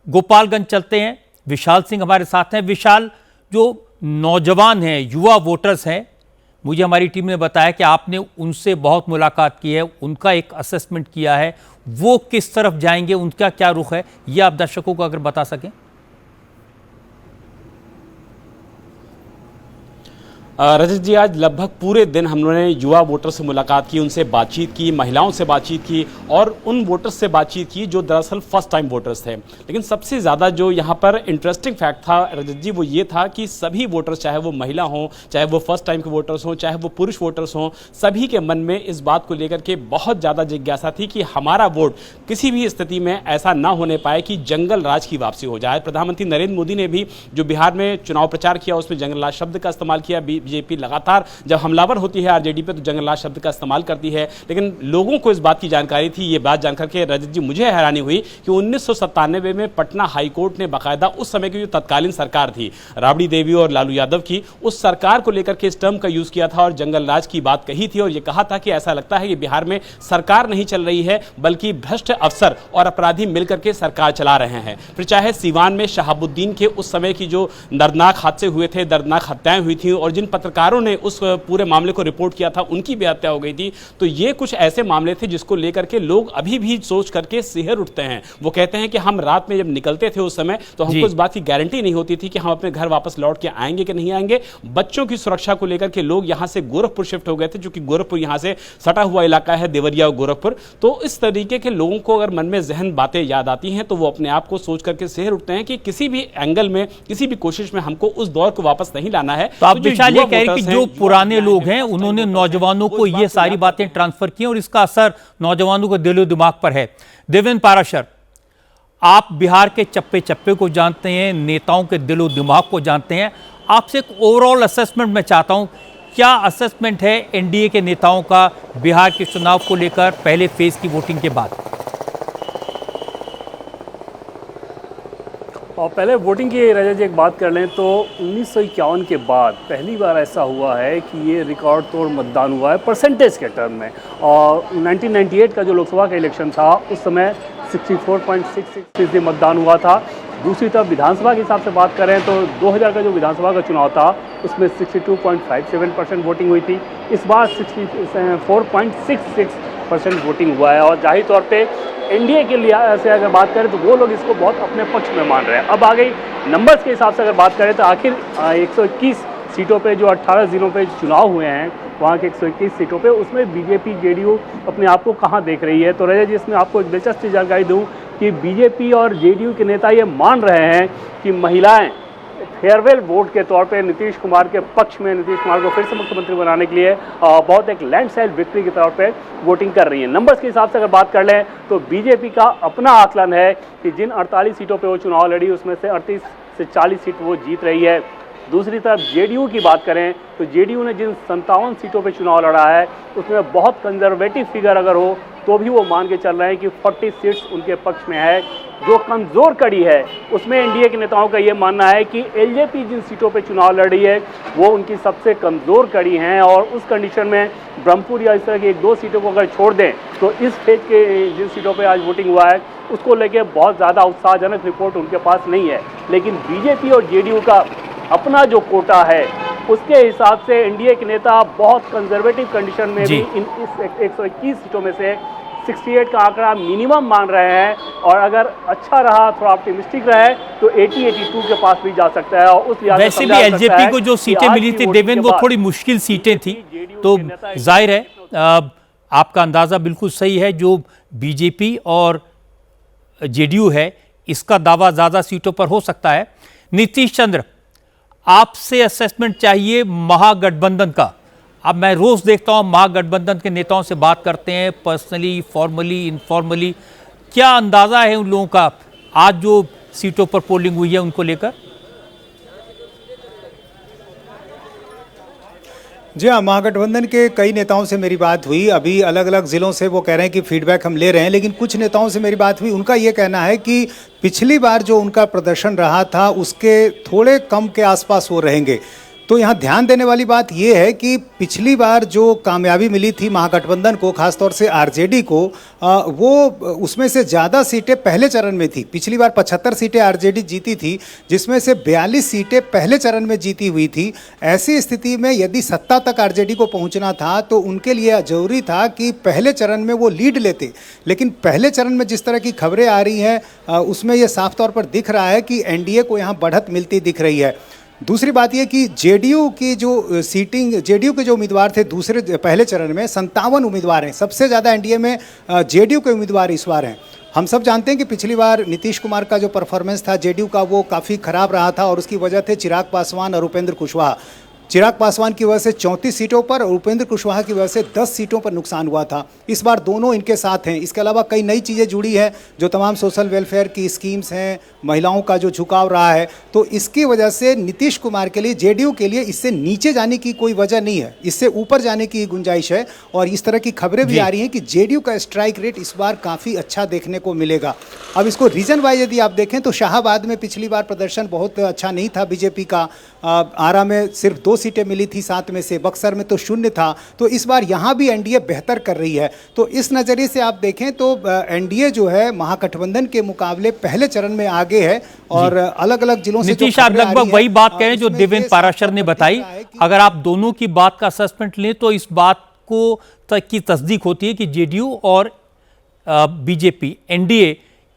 गोपालगंज चलते हैं, विशाल सिंह हमारे साथ हैं। विशाल, जो नौजवान हैं, युवा वोटर्स हैं, मुझे हमारी टीम ने बताया कि आपने उनसे बहुत मुलाकात की है, उनका एक असेसमेंट किया है, वो किस तरफ जाएंगे, उनका क्या रुख है, ये आप दर्शकों को अगर बता सकें। रजत जी, आज लगभग पूरे दिन हम लोगों ने युवा वोटर से मुलाकात की, उनसे बातचीत की, महिलाओं से बातचीत की और उन वोटर्स से बातचीत की जो दरअसल फर्स्ट टाइम वोटर्स थे। लेकिन सबसे ज़्यादा जो यहाँ पर इंटरेस्टिंग फैक्ट था रजत जी, वो ये था कि सभी वोटर्स, चाहे वो महिला हों, चाहे वो फर्स्ट टाइम के वोटर्स हों, चाहे वो पुरुष वोटर्स हों, सभी के मन में इस बात को लेकर के बहुत ज़्यादा जिज्ञासा थी कि हमारा वोट किसी भी स्थिति में ऐसा ना होने पाए कि जंगल राज की वापसी हो जाए। प्रधानमंत्री नरेंद्र मोदी ने भी जो बिहार में चुनाव प्रचार किया उसमें जंगल राज शब्द का इस्तेमाल किया। बीजेपी लगातार जब हमलावर होती है आरजेडी पे तो जंगल राज शब्द का इस्तेमाल करती है, लेकिन लोगों को इस बात की जानकारी थी। ये बात जानकर के रजत जी मुझे हैरानी हुई कि 1997 में पटना हाईकोर्ट ने बाकायदा उस समय की जो तत्कालीन सरकार थी राबड़ी देवी और लालू यादव की, उस सरकार को लेकर के इस टर्म का यूज किया था और जंगल राज की बात कही थी और ये कहा था कि ऐसा लगता है कि बिहार में सरकार नहीं चल रही है बल्कि भ्रष्ट अफसर और अपराधी मिलकर के सरकार चला रहे हैं। फिर चाहे सीवान में शहाबुद्दीन के उस समय की जो दर्दनाक हादसे हुए थे, दर्दनाक हत्याएं हुई थी और जिन पत्रकारों ने उस पूरे मामले को रिपोर्ट किया था उनकी भी हत्या हो गई थी। तो ये कुछ ऐसे मामले थे जिसको लेकर के लोग अभी भी सोच करके सिहर उठते हैं। वो कहते हैं कि हम रात में जब निकलते थे उस समय तो हमको इस बात की गारंटी नहीं होती थी कि हम अपने घर वापस लौट के आएंगे कि नहीं आएंगे। बच्चों की सुरक्षा को लेकर के लोग यहां से गोरखपुर शिफ्ट हो गए थे, जो कि गोरखपुर यहां से सटा हुआ इलाका है, देवरिया और गोरखपुर। तो इस तरीके के लोगों को अगर मन में जहन बातें याद आती हैं तो वो अपने आप को सोच करके सिहर उठते हैं कि किसी भी एंगल में, किसी भी कोशिश में हमको उस दौर को वापस नहीं लाना है। तो आप विशाल ये कह रहे हैं कि जो पुराने लोग हैं उन्होंने नौजवानों को ये सारी बातें ट्रांसफर की और इसका असर नौजवानों के दिलो दिमाग पर है। देवेंद्र पाराशर, आप बिहार के चप्पे चप्पे को जानते हैं, नेताओं के दिलो दिमाग को जानते हैं, आपसे एक ओवरऑल असेसमेंट मैं चाहता हूं। क्या असेसमेंट है एनडीए के नेताओं का बिहार के चुनाव को लेकर पहले फेज की वोटिंग के बाद? और पहले वोटिंग की रजत जी एक बात कर लें तो 1951 के बाद पहली बार ऐसा हुआ है कि ये रिकॉर्ड तोड़ मतदान हुआ है परसेंटेज के टर्म में। और 1998 का जो लोकसभा का इलेक्शन था उस समय 64.66% मतदान हुआ था। दूसरी तरफ विधानसभा के हिसाब से बात करें तो 2000 का जो विधानसभा का चुनाव था उसमें 62.57% वोटिंग हुई थी। इस बार 64.66% वोटिंग हुआ है और जाहिर तौर पे एनडीए के लिए से अगर बात करें तो वो लोग इसको बहुत अपने पक्ष में मान रहे हैं। अब आ गई नंबर्स के हिसाब से अगर बात करें तो आखिर 121 सीटों पे जो 18 जिलों पे चुनाव हुए हैं वहाँ के 121 सीटों पे उसमें बीजेपी जेडीयू अपने आप को कहाँ देख रही है। तो रजत जी इसमें आपको एक दिलचस्प जानकारी दूँ कि बीजेपी और जेडीयू के नेता ये मान रहे हैं कि महिलाएँ फेयरवेल वोट के तौर पे नीतीश कुमार के पक्ष में, नीतीश कुमार को फिर से मुख्यमंत्री बनाने के लिए बहुत एक लैंडस्लाइड विक्ट्री के तौर पे वोटिंग कर रही है। नंबर्स के हिसाब से अगर बात कर लें तो बीजेपी का अपना आकलन है कि जिन 48 सीटों पे वो चुनाव लड़ी उसमें से 38 से 40 सीट वो जीत रही है। दूसरी तरफ जेडीयू की बात करें तो जेडीयू ने जिन 57 सीटों पे चुनाव लड़ा है उसमें बहुत कंजर्वेटिव फिगर अगर हो तो भी वो मान के चल रहे हैं कि 40 सीट्स उनके पक्ष में है। जो कमज़ोर कड़ी है उसमें एनडीए के नेताओं का ये मानना है कि एलजेपी जिन सीटों पे चुनाव लड़ रही है वो उनकी सबसे कमज़ोर कड़ी हैं, और उस कंडीशन में ब्रह्मपुर या इस तरह की 1-2 सीटों को अगर छोड़ दें तो इस फेज के जिन सीटों पे आज वोटिंग हुआ है उसको लेके बहुत ज़्यादा उत्साहजनक रिपोर्ट उनके पास नहीं है। लेकिन बीजेपी और जेडीयू का अपना जो कोटा है उसके हिसाब से एनडीए के नेता बहुत कंजर्वेटिव कंडीशन में भी इन इस 121 सीटों में से 68 का आंकड़ा मिनिमम मान रहे हैं, और अगर अच्छा रहा, थोड़ा ऑप्टिमिस्टिक रहे तो 80-82 के पास भी जा सकता है। और उस लिहाज से वैसे भी एलजेपी को जो सीटें मिली थी देवेंद्र, वो थोड़ी मुश्किल सीटें थी, तो जाहिर है आपका अंदाजा बिल्कुल सही है। जो बीजेपी और जेडीयू है इसका दावा ज्यादा सीटों पर हो सकता है। नीतीश चंद्र, आपसे असेसमेंट चाहिए महागठबंधन का। अब मैं रोज देखता हूं महागठबंधन के नेताओं से बात करते हैं, पर्सनली, फॉर्मली, इनफॉर्मली। क्या अंदाजा है उन लोगों का आज जो सीटों पर पोलिंग हुई है उनको लेकर? जी हाँ, महागठबंधन के कई नेताओं से मेरी बात हुई। अभी अलग अलग ज़िलों से वो कह रहे हैं कि फीडबैक हम ले रहे हैं, लेकिन कुछ नेताओं से मेरी बात हुई, उनका ये कहना है कि पिछली बार जो उनका प्रदर्शन रहा था उसके थोड़े कम के आसपास वो रहेंगे। तो यहाँ ध्यान देने वाली बात ये है कि पिछली बार जो कामयाबी मिली थी महागठबंधन को, खासतौर से आरजेडी को, वो उसमें से ज़्यादा सीटें पहले चरण में थी। पिछली बार 75 सीटें आरजेडी जीती थी, जिसमें से 42 सीटें पहले चरण में जीती हुई थी। ऐसी स्थिति में यदि सत्ता तक आरजेडी को पहुंचना था तो उनके लिए ज़रूरी था कि पहले चरण में वो लीड लेते। लेकिन पहले चरण में जिस तरह की खबरें आ रही हैं उसमें ये साफ तौर पर दिख रहा है कि एनडीए को यहाँ बढ़त मिलती दिख रही है। दूसरी बात यह कि जेडीयू की जो सीटिंग, जेडीयू के जो उम्मीदवार थे पहले चरण में 57 उम्मीदवार हैं। सबसे ज़्यादा एनडीए में जेडीयू के उम्मीदवार इस बार हैं। हम सब जानते हैं कि पिछली बार नीतीश कुमार का जो परफॉर्मेंस था जेडीयू का वो काफ़ी ख़राब रहा था, और उसकी वजह थे चिराग पासवान और उपेंद्र कुशवाहा। चिराग पासवान की वजह से 34 सीटों पर और उपेंद्र कुशवाहा की वजह से 10 सीटों पर नुकसान हुआ था। इस बार दोनों इनके साथ हैं। इसके अलावा कई नई चीज़ें जुड़ी हैं, जो तमाम सोशल वेलफेयर की स्कीम्स हैं, महिलाओं का जो झुकाव रहा है, तो इसकी वजह से नीतीश कुमार के लिए, जेडीयू के लिए इससे नीचे जाने की कोई वजह नहीं है, इससे ऊपर जाने की गुंजाइश है। और इस तरह की खबरें भी आ रही हैं कि जेडीयू का स्ट्राइक रेट इस बार काफ़ी अच्छा देखने को मिलेगा। अब इसको रीजन वाइज यदि आप देखें तो शाहाबाद में पिछली बार प्रदर्शन बहुत अच्छा नहीं था बीजेपी का। आरा में सिर्फ 2 सीटें मिली थी 7 में से, बक्सर में तो 0 था। तो इस बार यहाँ भी एनडीए बेहतर कर रही है। तो इस नज़रिए से आप देखें तो एनडीए जो है महागठबंधन के मुकाबले पहले चरण में आगे है। और अलग अलग जिलों से नीतीश, आप लगभग वही बात कह रहे हैं जो देवेंद्र पाराशर ने बताई। अगर आप दोनों की बात का असेसमेंट लें तो इस बात को की तस्दीक होती है कि जेडीयू और बीजेपी, एनडीए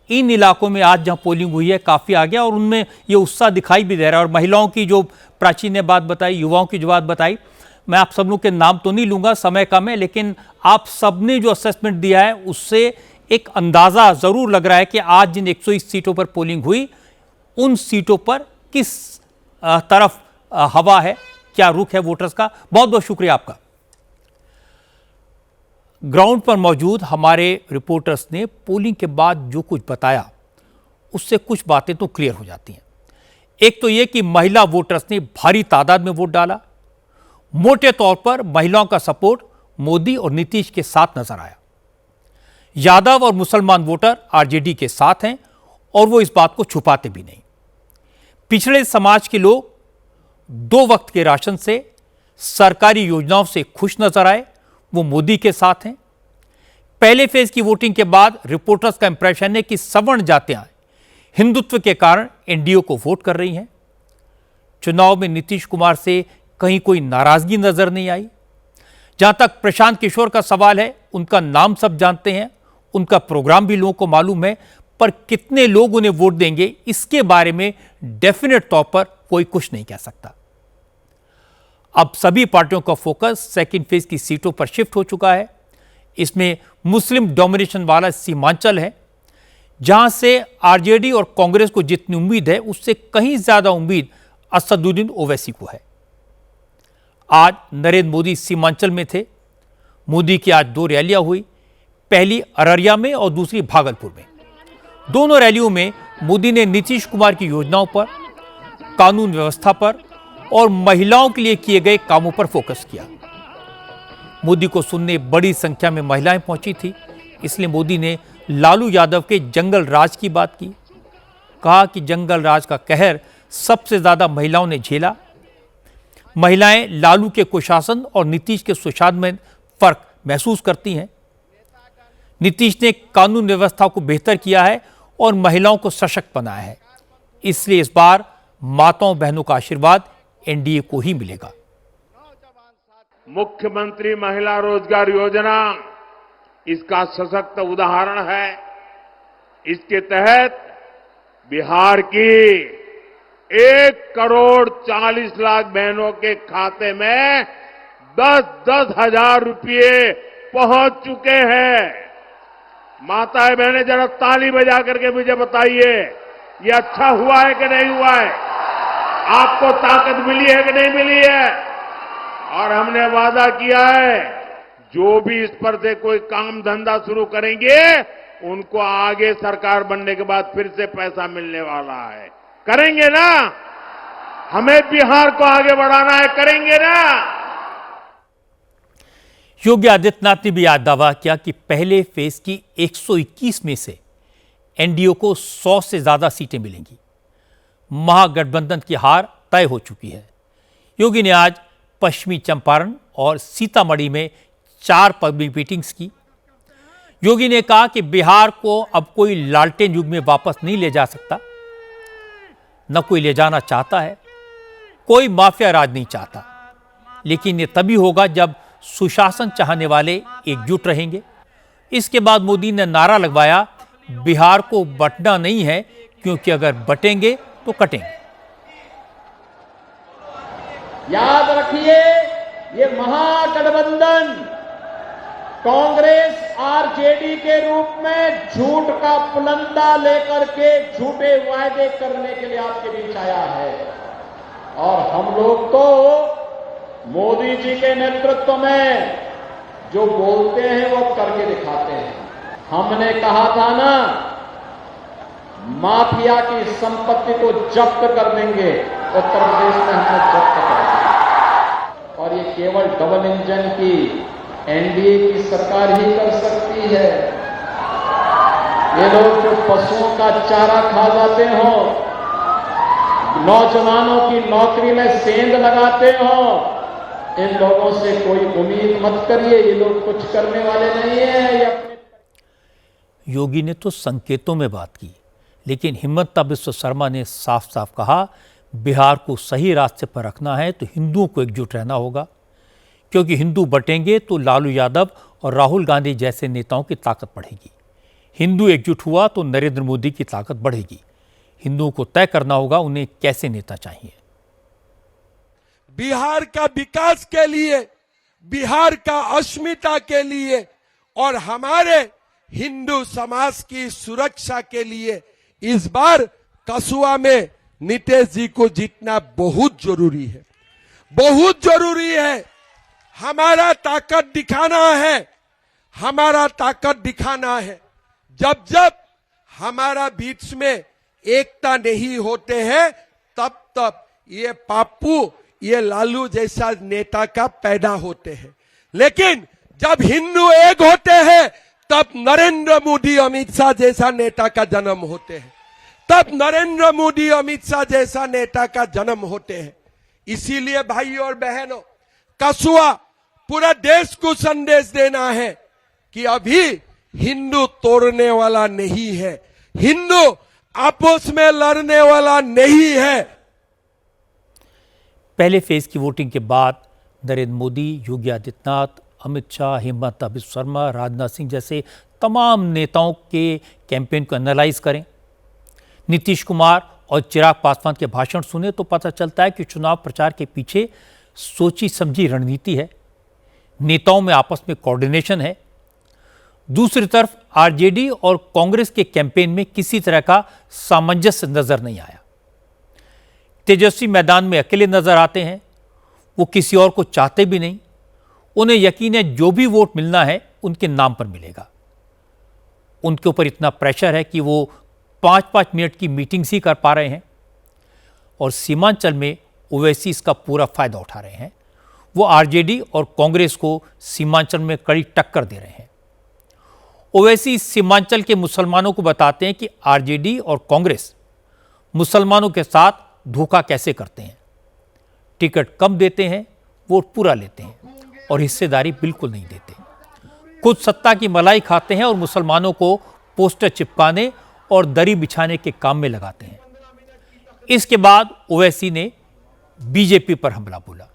इन इलाकों में आज जहां पोलिंग हुई है काफ़ी आ गया, और उनमें ये उत्साह दिखाई भी दे रहा है। और महिलाओं की जो प्राचीन ने बात बताई, युवाओं की जो बात बताई, मैं आप सब लोग के नाम तो नहीं लूँगा, समय कम है, लेकिन आप सब ने जो असेसमेंट दिया है उससे एक अंदाज़ा ज़रूर लग रहा है कि आज जिन 120 सीटों पर पोलिंग हुई उन सीटों पर किस तरफ हवा है, क्या रुख है वोटर्स का। बहुत बहुत शुक्रिया आपका। ग्राउंड पर मौजूद हमारे रिपोर्टर्स ने पोलिंग के बाद जो कुछ बताया उससे कुछ बातें तो क्लियर हो जाती हैं। एक तो यह कि महिला वोटर्स ने भारी तादाद में वोट डाला। मोटे तौर पर महिलाओं का सपोर्ट मोदी और नीतीश के साथ नजर आया। यादव और मुसलमान वोटर आरजेडी के साथ हैं और वो इस बात को छुपाते भी नहीं। पिछड़े समाज के लोग 2 वक्त के राशन से, सरकारी योजनाओं से खुश नजर आए, वो मोदी के साथ हैं। पहले फेज की वोटिंग के बाद रिपोर्टर्स का इंप्रेशन है कि सवर्ण जातियां हिंदुत्व के कारण एनडीए को वोट कर रही हैं। चुनाव में नीतीश कुमार से कहीं कोई नाराजगी नजर नहीं आई। जहां तक प्रशांत किशोर का सवाल है, उनका नाम सब जानते हैं, उनका प्रोग्राम भी लोगों को मालूम है, पर कितने लोग उन्हें वोट देंगे इसके बारे में डेफिनेट तौर पर कोई कुछ नहीं कह सकता। अब सभी पार्टियों का फोकस सेकेंड फेज की सीटों पर शिफ्ट हो चुका है। इसमें मुस्लिम डोमिनेशन वाला सीमांचल है, जहां से आरजेडी और कांग्रेस को जितनी उम्मीद है उससे कहीं ज्यादा उम्मीद असदुद्दीन ओवैसी को है। आज नरेंद्र मोदी सीमांचल में थे। मोदी की आज 2 रैलियां हुई, पहली अररिया में और दूसरी भागलपुर में। दोनों रैलियों में मोदी ने नीतीश कुमार की योजनाओं पर, कानून व्यवस्था पर और महिलाओं के लिए किए गए कामों पर फोकस किया। मोदी को सुनने बड़ी संख्या में महिलाएं पहुंची थी, इसलिए मोदी ने लालू यादव के जंगल राज की बात की। कहा कि जंगल राज का कहर सबसे ज्यादा महिलाओं ने झेला। महिलाएं लालू के कुशासन और नीतीश के सुशासन में फर्क महसूस करती हैं। नीतीश ने कानून व्यवस्था को बेहतर किया है और महिलाओं को सशक्त बनाया है, इसलिए इस बार माताओं बहनों का आशीर्वाद एनडीए को ही मिलेगा। मुख्यमंत्री महिला रोजगार योजना इसका सशक्त उदाहरण है। इसके तहत बिहार की 1,40,00,000 बहनों के खाते में 10-10 हजार रुपये पहुंच चुके हैं। माताएं बहनें जरा ताली बजा करके मुझे बताइए, ये अच्छा हुआ है कि नहीं हुआ है? आपको ताकत मिली है कि नहीं मिली है? और हमने वादा किया है, जो भी इस पर से कोई काम धंधा शुरू करेंगे उनको आगे सरकार बनने के बाद फिर से पैसा मिलने वाला है। करेंगे ना? हमें बिहार को आगे बढ़ाना है, करेंगे ना? योगी आदित्यनाथ ने भी आज दावा किया कि पहले फेज की 121 में से एनडीए को 100 से ज्यादा सीटें मिलेंगी। महागठबंधन की हार तय हो चुकी है। योगी ने आज पश्चिमी चंपारण और सीतामढ़ी में 4 पब्लिक मीटिंग्स की। योगी ने कहा कि बिहार को अब कोई लालटेन युग में वापस नहीं ले जा सकता, न कोई ले जाना चाहता है, कोई माफिया राज नहीं चाहता, लेकिन ये तभी होगा जब सुशासन चाहने वाले एकजुट रहेंगे। इसके बाद मोदी ने नारा लगवाया, बिहार को बंटना नहीं है, क्योंकि अगर बटेंगे तो कटेंगे। याद रखिए, ये महागठबंधन कांग्रेस आरजेडी के रूप में झूठ का पुलंदा लेकर के झूठे वायदे करने के लिए आपके बीच आया है, और हम लोग तो मोदी जी के नेतृत्व में जो बोलते हैं वो करके दिखाते हैं। हमने कहा था ना, माफिया की संपत्ति को जब्त कर देंगे, उत्तर प्रदेश में हमने जब्त कर दिया, और ये केवल डबल इंजन की एनडीए की सरकार ही कर सकती है। ये लोग जो पशुओं का चारा खा जाते हो, नौजवानों की नौकरी में सेंध लगाते हो, इन लोगों से कोई उम्मीद मत करिए, ये लोग कुछ करने वाले नहीं है। योगी ने तो संकेतों में बात की, लेकिन हिमंता बिस्वा शर्मा ने साफ साफ कहा, बिहार को सही रास्ते पर रखना है तो हिंदुओं को एकजुट रहना होगा, क्योंकि हिंदू बटेंगे तो लालू यादव और राहुल गांधी जैसे नेताओं की ताकत बढ़ेगी। हिंदू एकजुट हुआ तो नरेंद्र मोदी की ताकत बढ़ेगी। हिंदुओं को तय करना होगा उन्हें कैसे नेता चाहिए। बिहार का विकास के लिए, बिहार का अस्मिता के लिए और हमारे हिंदू समाज की सुरक्षा के लिए इस बार कसुआ में नीतीश जी को जीतना बहुत जरूरी है, बहुत जरूरी है। हमारा ताकत दिखाना है, हमारा ताकत दिखाना है। जब जब हमारा बीच में एकता नहीं होते हैं, तब तब ये पाप्पू, ये लालू जैसा नेता का पैदा होते हैं। लेकिन जब हिंदू एक होते हैं, तब नरेंद्र मोदी अमित शाह जैसा नेता का जन्म होते हैं, तब नरेंद्र मोदी अमित शाह जैसा नेता का जन्म होते हैं। इसीलिए भाई और बहनों, कसुआ पूरा देश को संदेश देना है कि अभी हिंदू तोड़ने वाला नहीं है, हिंदू आपस में लड़ने वाला नहीं है। पहले फेज की वोटिंग के बाद नरेंद्र मोदी, योगी आदित्यनाथ, अमित शाह, हिमंता बिस्वा शर्मा, राजनाथ सिंह जैसे तमाम नेताओं के कैंपेन को एनालाइज करें, नीतीश कुमार और चिराग पासवान के भाषण सुने तो पता चलता है कि चुनाव प्रचार के पीछे सोची समझी रणनीति है, नेताओं में आपस में कोऑर्डिनेशन है। दूसरी तरफ आरजेडी और कांग्रेस के कैंपेन में किसी तरह का सामंजस्य नजर नहीं आया। तेजस्वी मैदान में अकेले नजर आते हैं, वो किसी और को चाहते भी नहीं। उन्हें यकीन है जो भी वोट मिलना है उनके नाम पर मिलेगा। उनके ऊपर इतना प्रेशर है कि वो 5-5 मिनट की मीटिंग्स ही कर पा रहे हैं, और सीमांचल में ओवैसी इसका पूरा फायदा उठा रहे हैं। वो आरजेडी और कांग्रेस को सीमांचल में कड़ी टक्कर दे रहे हैं। ओवैसी सीमांचल के मुसलमानों को बताते हैं कि आरजेडी और कांग्रेस मुसलमानों के साथ धोखा कैसे करते हैं। टिकट कम देते हैं, वोट पूरा लेते हैं और हिस्सेदारी बिल्कुल नहीं देते। खुद सत्ता की मलाई खाते हैं और मुसलमानों को पोस्टर चिपकाने और दरी बिछाने के काम में लगाते हैं। इसके बाद ओवैसी ने बीजेपी पर हमला बोला,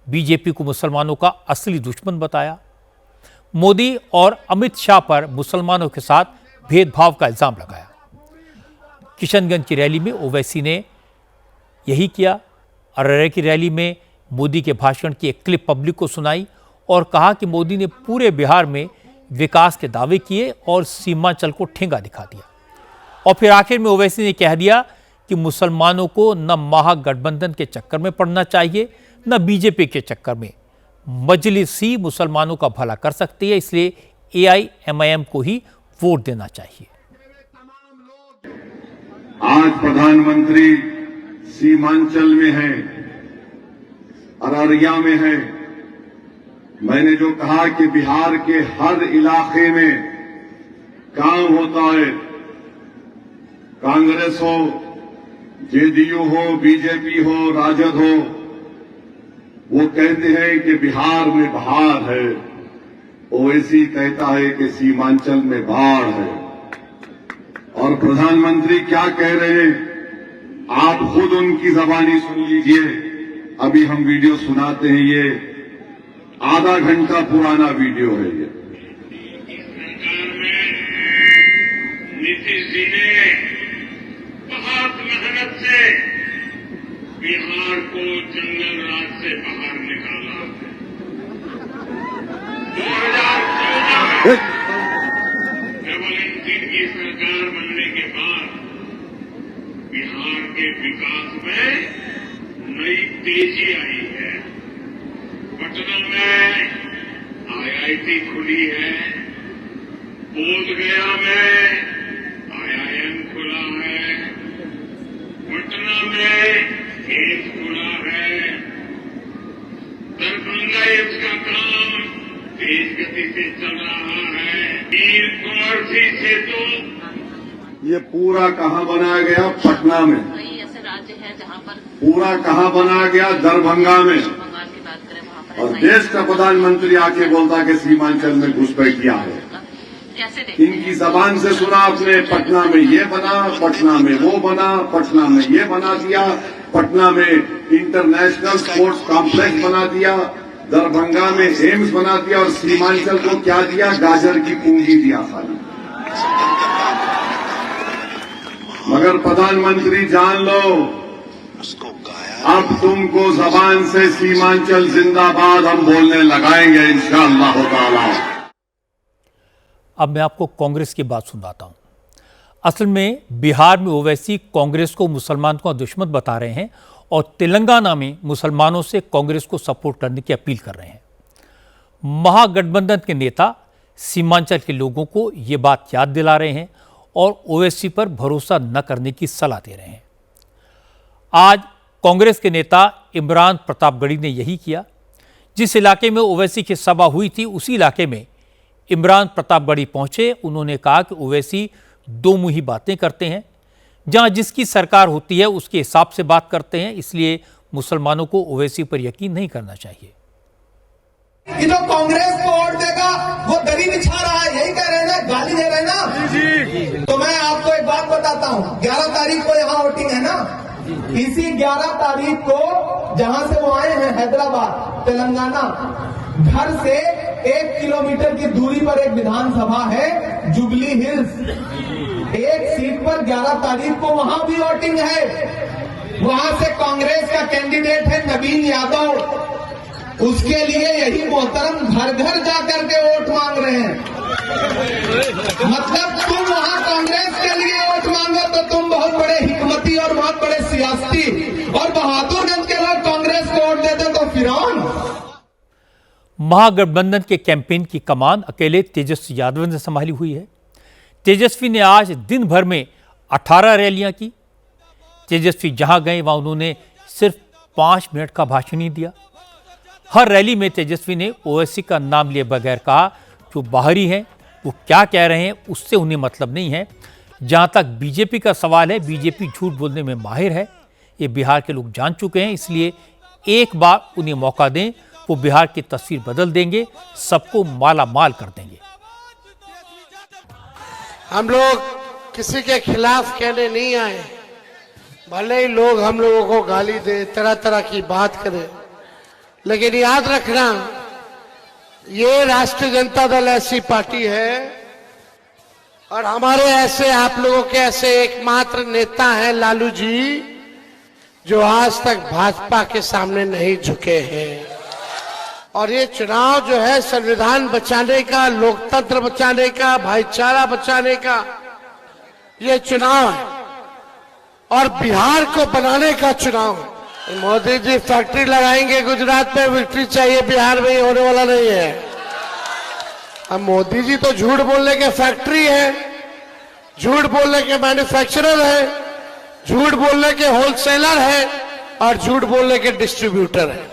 बीजेपी को मुसलमानों का असली दुश्मन बताया। मोदी और अमित शाह पर मुसलमानों के साथ भेदभाव का इल्जाम लगाया। किशनगंज की रैली में ओवैसी ने यही किया। अररिया की रैली में मोदी के भाषण की एक क्लिप पब्लिक को सुनाई और कहा कि मोदी ने पूरे बिहार में विकास के दावे किए और सीमांचल को ठेंगा दिखा दिया। और फिर आखिर में ओवैसी ने कह दिया कि मुसलमानों को न महागठबंधन के चक्कर में पड़ना चाहिए न बीजेपी के चक्कर में। मजलिस ही मुसलमानों का भला कर सकती है, इसलिए एआईएमआईएम को ही वोट देना चाहिए। आज प्रधानमंत्री सीमांचल में है, अररिया में है। मैंने जो कहा कि बिहार के हर इलाके में काम होता है, कांग्रेस हो, जेडीयू हो, बीजेपी हो, राजद हो, वो कहते हैं कि बिहार में बहार है, ओवैसी कहता है कि सीमांचल में बाढ़ है। और प्रधानमंत्री क्या कह रहे हैं आप खुद उनकी जबानी सुन लीजिए। अभी हम वीडियो सुनाते हैं, ये आधा घंटा पुराना वीडियो है। ये नीतीश जी ने बहुत मेहनत से बिहार को जंगल राज से बाहर निकाला। 2014 में केवल इनकी सरकार बनने के बाद बिहार के विकास में नई तेजी आई है। पटना में आईआईटी खुली है, बोधगया में आईआईएम खुला है, पटना में एम्स खुला है, दरभंगा एम्स का काम तेज गति से चल रहा है। वीर कुंवर सिंह सेतु ये पूरा कहाँ बनाया गया? पटना में। कई ऐसे राज्य हैं जहां पर पूरा कहाँ बनाया गया? दरभंगा में। बंगाल की बात करें वहां पर और देश का प्रधानमंत्री आके बोलता कि सीमांचल में घुसपैठिया है। कैसे देखते हैं? इनकी जबान से सुना आपने, पटना में ये बना, पटना में वो बना, पटना में ये बना दिया, पटना में इंटरनेशनल स्पोर्ट्स कॉम्प्लेक्स बना दिया, दरभंगा में एम्स बना दिया और सीमांचल को क्या दिया? गाजर की पूंजी दिया खाली। मगर प्रधानमंत्री जान लो, अब तुमको जबान से सीमांचल जिंदाबाद हम बोलने लगाएंगे इंशाअल्लाह ताला। अब मैं आपको कांग्रेस की बात सुनाता हूं। असल में बिहार में ओवैसी कांग्रेस को मुसलमानों का दुश्मन बता रहे हैं और तेलंगाना में मुसलमानों से कांग्रेस को सपोर्ट करने की अपील कर रहे हैं। महागठबंधन के नेता सीमांचल के लोगों को ये बात याद दिला रहे हैं और ओवैसी पर भरोसा न करने की सलाह दे रहे हैं। आज कांग्रेस के नेता इमरान प्रतापगढ़ी ने यही किया। जिस इलाके में ओवैसी की सभा हुई थी, उसी इलाके में इमरान प्रतापगढ़ी पहुंचे। उन्होंने कहा कि ओवैसी दो मुही बातें करते हैं, जहां जिसकी सरकार होती है उसके हिसाब से बात करते हैं, इसलिए मुसलमानों को ओवैसी पर यकीन नहीं करना चाहिए। कि जो कांग्रेस को वोट देगा वो दरी बिछा रहा है, यही कह रहे हैं ना, गाली दे रहे हैं ना। जी। तो मैं आपको एक बात बताता हूँ, 11 तारीख को यहाँ वोटिंग है ना। इसी 11 तारीख को जहां से वो आए हैं, हैदराबाद तेलंगाना, घर से 1 किलोमीटर की दूरी पर एक विधानसभा है जुबली हिल्स। एक सीट पर 11 तारीख को वहां भी वोटिंग है। वहां से कांग्रेस का कैंडिडेट है नवीन यादव। उसके लिए यही मोहतरम घर घर जाकर के वोट मांग रहे हैं। मतलब तुम वहां कांग्रेस के लिए वोट मांगो तो तुम बहुत बड़े हिकमती और बहुत बड़े सियासती, और बहादुरगंज के लोग कांग्रेस को वोट देते तो फिरौन। महागठबंधन के कैंपेन की कमान अकेले तेजस्वी यादव ने संभाली हुई है। तेजस्वी ने आज दिन भर में 18 रैलियां की। तेजस्वी जहां गए वहां उन्होंने सिर्फ 5 मिनट का भाषण ही दिया। हर रैली में तेजस्वी ने ओवैसी का नाम लिए बगैर कहा जो बाहरी हैं वो क्या कह रहे हैं उससे उन्हें मतलब नहीं है। जहां तक बीजेपी का सवाल है, बीजेपी झूठ बोलने में माहिर है, ये बिहार के लोग जान चुके हैं, इसलिए एक बार उन्हें मौका दें, वो बिहार की तस्वीर बदल देंगे, सबको माला माल कर देंगे। हम लोग किसी के खिलाफ कहने नहीं आए, भले ही लोग हम लोगों को गाली दे, तरह तरह की बात करें, लेकिन याद रखना ये राष्ट्रीय जनता दल ऐसी पार्टी है और हमारे ऐसे आप लोगों के ऐसे एकमात्र नेता हैं लालू जी जो आज तक भाजपा के सामने नहीं झुके हैं। और ये चुनाव जो है संविधान बचाने का, लोकतंत्र बचाने का, भाईचारा बचाने का ये चुनाव है और बिहार को बनाने का चुनाव है। मोदी जी फैक्ट्री लगाएंगे गुजरात में, विक्ट्री चाहिए बिहार में, होने वाला नहीं है। अब मोदी जी तो झूठ बोलने के फैक्ट्री है, झूठ बोलने के मैन्युफैक्चरर है, झूठ बोलने के होलसेलर है और झूठ बोलने के डिस्ट्रीब्यूटर है।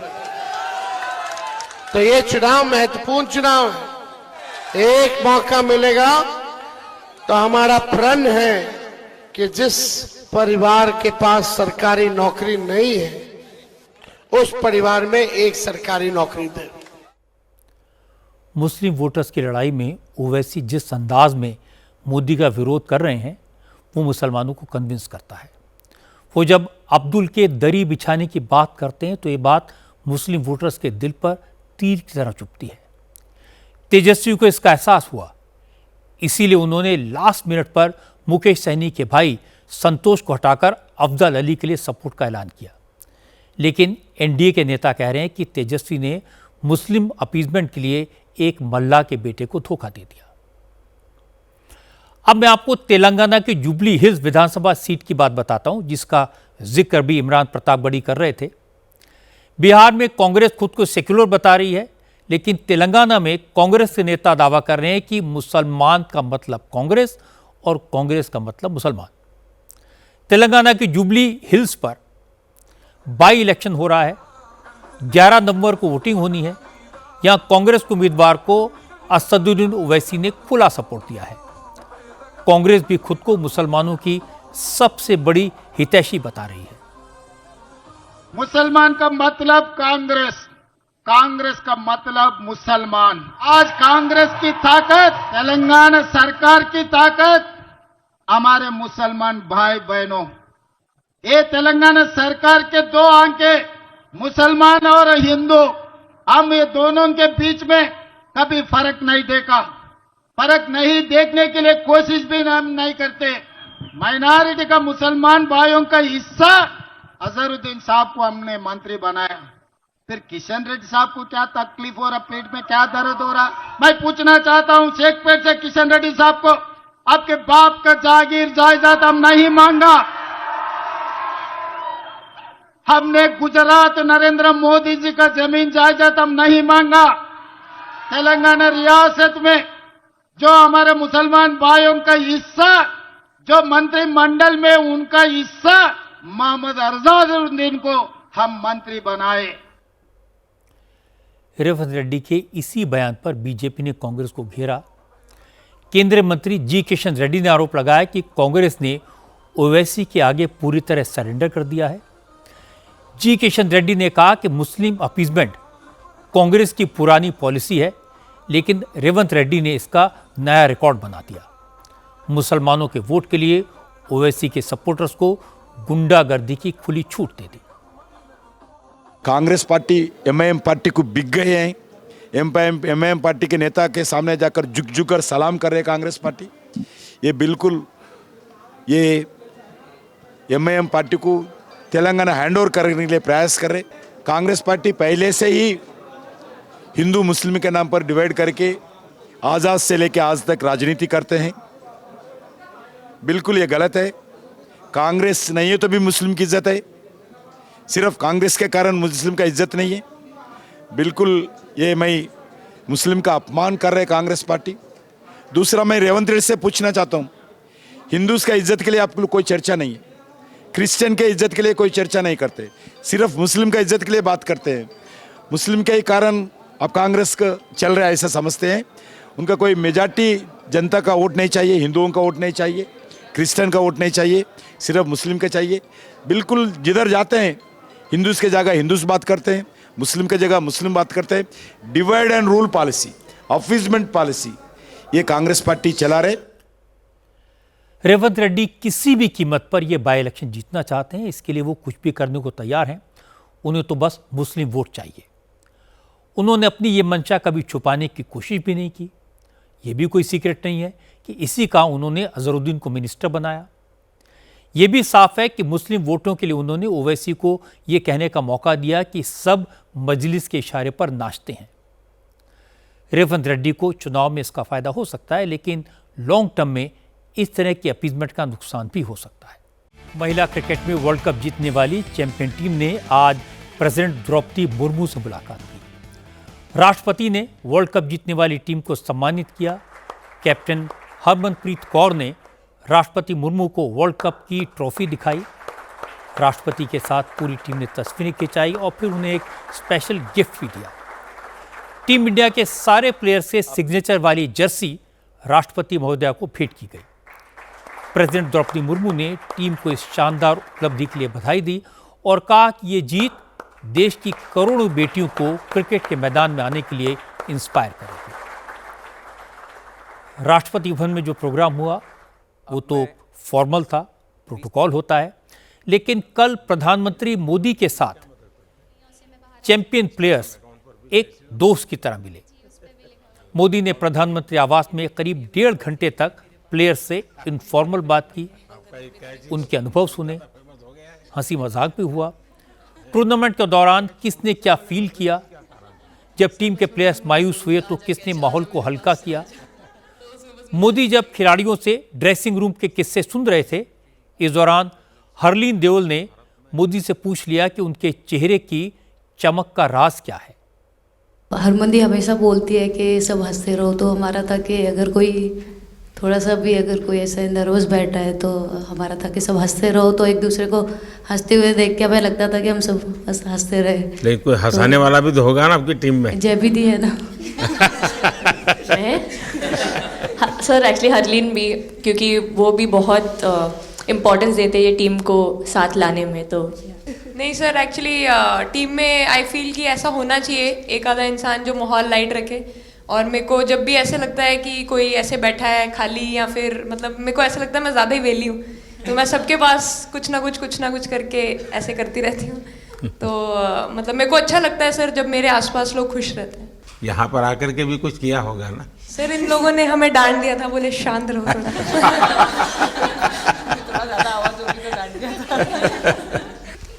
तो ये चुनाव महत्वपूर्ण चुनाव है। एक मौका मिलेगा तो हमारा प्रण है कि जिस परिवार के पास सरकारी नौकरी नहीं है उस परिवार में एक सरकारी नौकरी दे। मुस्लिम वोटर्स की लड़ाई में ओवैसी जिस अंदाज में मोदी का विरोध कर रहे हैं वो मुसलमानों को कन्विंस करता है। वो जब अब्दुल के दरी बिछाने की बात करते हैं तो ये बात मुस्लिम वोटर्स के दिल पर तीर की तरह चुभती है। तेजस्वी को इसका एहसास हुआ, इसीलिए उन्होंने लास्ट मिनट पर मुकेश सहनी के भाई संतोष को हटाकर अफजल अली के लिए सपोर्ट का ऐलान किया। लेकिन एनडीए के नेता कह रहे हैं कि तेजस्वी ने मुस्लिम अपीजमेंट के लिए एक मल्ला के बेटे को धोखा दे दिया। अब मैं आपको तेलंगाना के जुबली हिल्स विधानसभा सीट की बात बताता हूं, जिसका जिक्र भी इमरान प्रतापगढ़ी कर रहे थे। बिहार में कांग्रेस खुद को सेक्युलर बता रही है, लेकिन तेलंगाना में कांग्रेस के नेता दावा कर रहे हैं कि मुसलमान का मतलब कांग्रेस और कांग्रेस का मतलब मुसलमान। तेलंगाना की जुबली हिल्स पर बाई इलेक्शन हो रहा है। 11 नवंबर को वोटिंग होनी है। यहां कांग्रेस के उम्मीदवार को असदुद्दीन ओवैसी ने खुला सपोर्ट दिया है। कांग्रेस भी खुद को मुसलमानों की सबसे बड़ी हितैषी बता रही है। मुसलमान का मतलब कांग्रेस, कांग्रेस का मतलब मुसलमान। आज कांग्रेस की ताकत, तेलंगाना सरकार की ताकत हमारे मुसलमान भाई बहनों। ये तेलंगाना सरकार के 2 आंखें, मुसलमान और हिंदू, हम ये दोनों के बीच में कभी फर्क नहीं देखा। फर्क नहीं देखने के लिए कोशिश भी हम नहीं करते। माइनॉरिटी का मुसलमान भाइयों का हिस्सा अजहरुद्दीन साहब को हमने मंत्री बनाया। फिर किशन रेड्डी साहब को क्या तकलीफ हो रहा, पेट में क्या दर्द हो रहा, मैं पूछना चाहता हूं शेखपेट से किशन रेड्डी साहब को, आपके बाप का जागीर जायदाद हम नहीं मांगा। हमने गुजरात नरेंद्र मोदी जी का जमीन जायदाद हम नहीं मांगा। तेलंगाना रियासत में जो हमारे मुसलमान भाइयों का हिस्सा, जो मंत्रिमंडल में उनका हिस्सा, मोहम्मद अजहरुद्दीन को हम मंत्री बनाए। रेवंत रेड्डी के इसी बयान पर बीजेपी ने कांग्रेस को घेरा। केंद्रीय मंत्री जी किशन रेड्डी ने आरोप लगाया कि कांग्रेस ने ओवैसी के आगे पूरी तरह सरेंडर कर दिया है। जी किशन रेड्डी ने कहा कि मुस्लिम अपीजमेंट कांग्रेस की पुरानी पॉलिसी है, लेकिन रेवंत रेड्डी ने इसका नया रिकॉर्ड बना दिया। मुसलमानों के वोट के लिए ओवैसी के सपोर्टर्स को गुंडागर्दी की खुली छूट दे दी। कांग्रेस पार्टी एमआईएम पार्टी को बिक गए हैं। एमआईएम पार्टी के नेता के सामने जाकर झुक कर सलाम कर रहे कांग्रेस पार्टी। ये बिल्कुल ये एमआईएम पार्टी को तेलंगाना हैंडओवर करने के लिए प्रयास कर रहे। कांग्रेस पार्टी पहले से ही हिंदू मुस्लिम के नाम पर डिवाइड करके आज़ाद से लेकर आज तक राजनीति करते हैं। बिल्कुल ये गलत है। कांग्रेस नहीं है तो भी मुस्लिम की इज्जत है, सिर्फ कांग्रेस के कारण मुस्लिम का इज्जत नहीं है। बिल्कुल ये मैं मुस्लिम का अपमान कर रहे कांग्रेस पार्टी। दूसरा, मैं रेवंत रेड्डी से पूछना चाहता हूँ, हिंदूज का इज्जत के लिए आपको कोई चर्चा नहीं है। क्रिश्चियन के इज्जत के लिए कोई चर्चा नहीं करते, सिर्फ मुस्लिम का इज्जत के लिए बात करते हैं। मुस्लिम के ही कारण अब कांग्रेस का चल रहा है ऐसा समझते हैं। उनका कोई मेजॉरिटी जनता का वोट नहीं चाहिए, हिंदुओं का वोट नहीं चाहिए, क्रिश्चियन का वोट नहीं चाहिए, सिर्फ मुस्लिम का चाहिए। बिल्कुल जिधर जाते हैं हिंदूज की जगह हिंदूज बात करते हैं, मुस्लिम की जगह मुस्लिम बात करते हैं। Divide and rule policy, appeasement policy ये कांग्रेस पार्टी चला रहे। रेवंत रेड्डी किसी भी कीमत पर यह बाई इलेक्शन जीतना चाहते हैं, इसके लिए वो कुछ भी करने को तैयार हैं। उन्हें तो बस मुस्लिम वोट चाहिए। उन्होंने अपनी ये मंशा कभी छुपाने की कोशिश भी नहीं की। ये भी कोई सीक्रेट नहीं है कि इसी का उन्होंने अजहरुद्दीन को मिनिस्टर बनाया। ये भी साफ है कि मुस्लिम वोटों के लिए उन्होंने ओवैसी को ये कहने का मौका दिया कि सब मजलिस के इशारे पर नाचते हैं। रेवंत रेड्डी को चुनाव में इसका फायदा हो सकता है, लेकिन लॉन्ग टर्म में इस तरह की अपीजमेंट का नुकसान भी हो सकता है। महिला क्रिकेट में वर्ल्ड कप जीतने वाली चैंपियन टीम ने आज प्रेसिडेंट द्रौपदी मुर्मू से मुलाकात की। राष्ट्रपति ने वर्ल्ड कप जीतने वाली टीम को सम्मानित किया। कैप्टन हरमनप्रीत कौर ने राष्ट्रपति मुर्मू को वर्ल्ड कप की ट्रॉफी दिखाई। राष्ट्रपति के साथ पूरी टीम ने तस्वीरें खिंचाई और फिर उन्हें एक स्पेशल गिफ्ट भी दिया। टीम इंडिया के सारे प्लेयर से सिग्नेचर वाली जर्सी राष्ट्रपति महोदया को भेंट की गई। प्रेसिडेंट द्रौपदी मुर्मू ने टीम को इस शानदार उपलब्धि के लिए बधाई दी और कहा कि ये जीत देश की करोड़ों बेटियों को क्रिकेट के मैदान में आने के लिए इंस्पायर करेगी। राष्ट्रपति भवन में जो प्रोग्राम हुआ वो तो फॉर्मल था, प्रोटोकॉल होता है, लेकिन कल प्रधानमंत्री मोदी के साथ चैंपियन प्लेयर्स एक दोस्त की तरह मिले। मोदी ने प्रधानमंत्री आवास में करीब 1.5 घंटे तक प्लेयर्स से इनफॉर्मल बात की, उनके अनुभव सुने, हंसी मजाक भी हुआ। टूर्नामेंट के दौरान किसने क्या फील किया, जब टीम के प्लेयर्स मायूस हुए तो किसने माहौल को हल्का किया। मोदी जब खिलाड़ियों से ड्रेसिंग रूम के किस्से सुन रहे थे, इस दौरान हरलीन देओल ने मोदी से पूछ लिया कि उनके चेहरे की चमक का राज क्या है। हरमन दी हमेशा बोलती है कि सब हंसते रहो, तो हमारा था कि अगर कोई थोड़ा सा भी अगर कोई ऐसा नर्वस बैठा है तो हमारा था कि सब हंसते रहो, तो एक दूसरे को हंसते हुए देख के हमें लगता था कि हम सब हंसते रहे। लेकिन कोई हंसाने वाला भी तो होगा ना आपकी टीम में? जयबीदी है ना। सर एक्चुअली हरलीन भी, क्योंकि वो भी बहुत इम्पोर्टेंस देते हैं ये टीम को साथ लाने में। तो नहीं सर, एक्चुअली टीम में आई फील कि ऐसा होना चाहिए एक आधा इंसान जो माहौल लाइट रखे। और मेरे को जब भी ऐसे लगता है कि कोई ऐसे बैठा है खाली, या फिर मतलब मेरे को ऐसा लगता है मैं ज़्यादा ही वेली हूँ, तो मैं सबके पास कुछ ना कुछ करके ऐसे करती रहती हूँ। तो मतलब मेरे को अच्छा लगता है सर जब मेरे आसपास लोग खुश रहते हैं। यहाँ पर आकर के भी कुछ किया होगा ना सर? इन लोगों ने हमें डांट दिया था, बोले शांत रहो थोड़ा।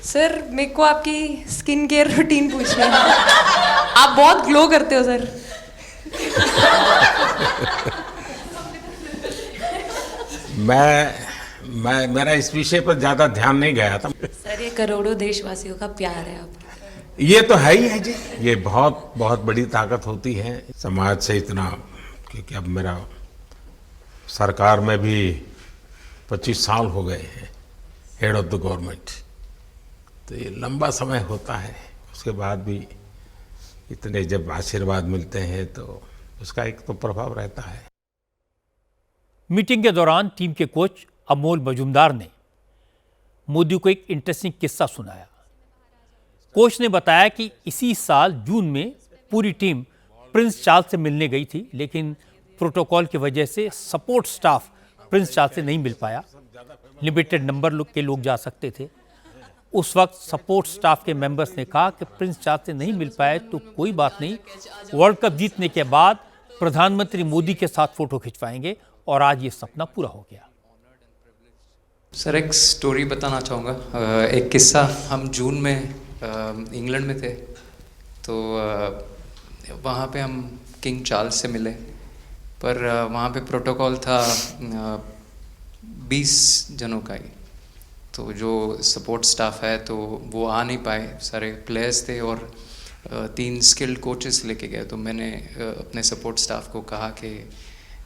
सर मेरे को आपकी स्किन केयर रूटीन पूछनी है। आप बहुत ग्लो करते हो सर। मैं मेरा इस विषय पर ज्यादा ध्यान नहीं गया था। सर ये करोड़ों देशवासियों का प्यार है आप। ये तो है ही है जी, ये बहुत बहुत बड़ी ताकत होती है समाज से इतना, क्योंकि अब मेरा सरकार में भी 25 साल हो गए हैं हेड ऑफ द गवर्नमेंट, तो ये लंबा समय होता है। उसके बाद भी इतने जब आशीर्वाद मिलते हैं तो उसका एक तो प्रभाव रहता है। मीटिंग के दौरान टीम के कोच अमोल मजूमदार ने मोदी को एक इंटरेस्टिंग किस्सा सुनाया। कोच ने बताया कि इसी साल जून में पूरी टीम प्रिंस चार्ल्स से मिलने गई थी, लेकिन प्रोटोकॉल की वजह से सपोर्ट स्टाफ प्रिंस चार्ल्स से नहीं मिल पाया। लिमिटेड नंबर के लोग जा सकते थे। उस वक्त सपोर्ट स्टाफ के मेंबर्स ने कहा कि प्रिंस चार्ल्स से नहीं मिल पाए तो कोई बात नहीं, वर्ल्ड कप जीतने के बाद प्रधानमंत्री मोदी के साथ फोटो खिंचवाएंगे, और आज ये सपना पूरा हो गया। सर एक स्टोरी बताना चाहूँगा, एक किस्सा। हम जून में इंग्लैंड में थे, तो वहाँ पे हम किंग चार्ल्स से मिले, पर वहाँ पे प्रोटोकॉल था 20 जनों का ही। तो जो सपोर्ट स्टाफ है तो वो आ नहीं पाए, सारे प्लेयर्स थे और 3 स्किल्ड कोचेस लेके गए। तो मैंने अपने सपोर्ट स्टाफ को कहा कि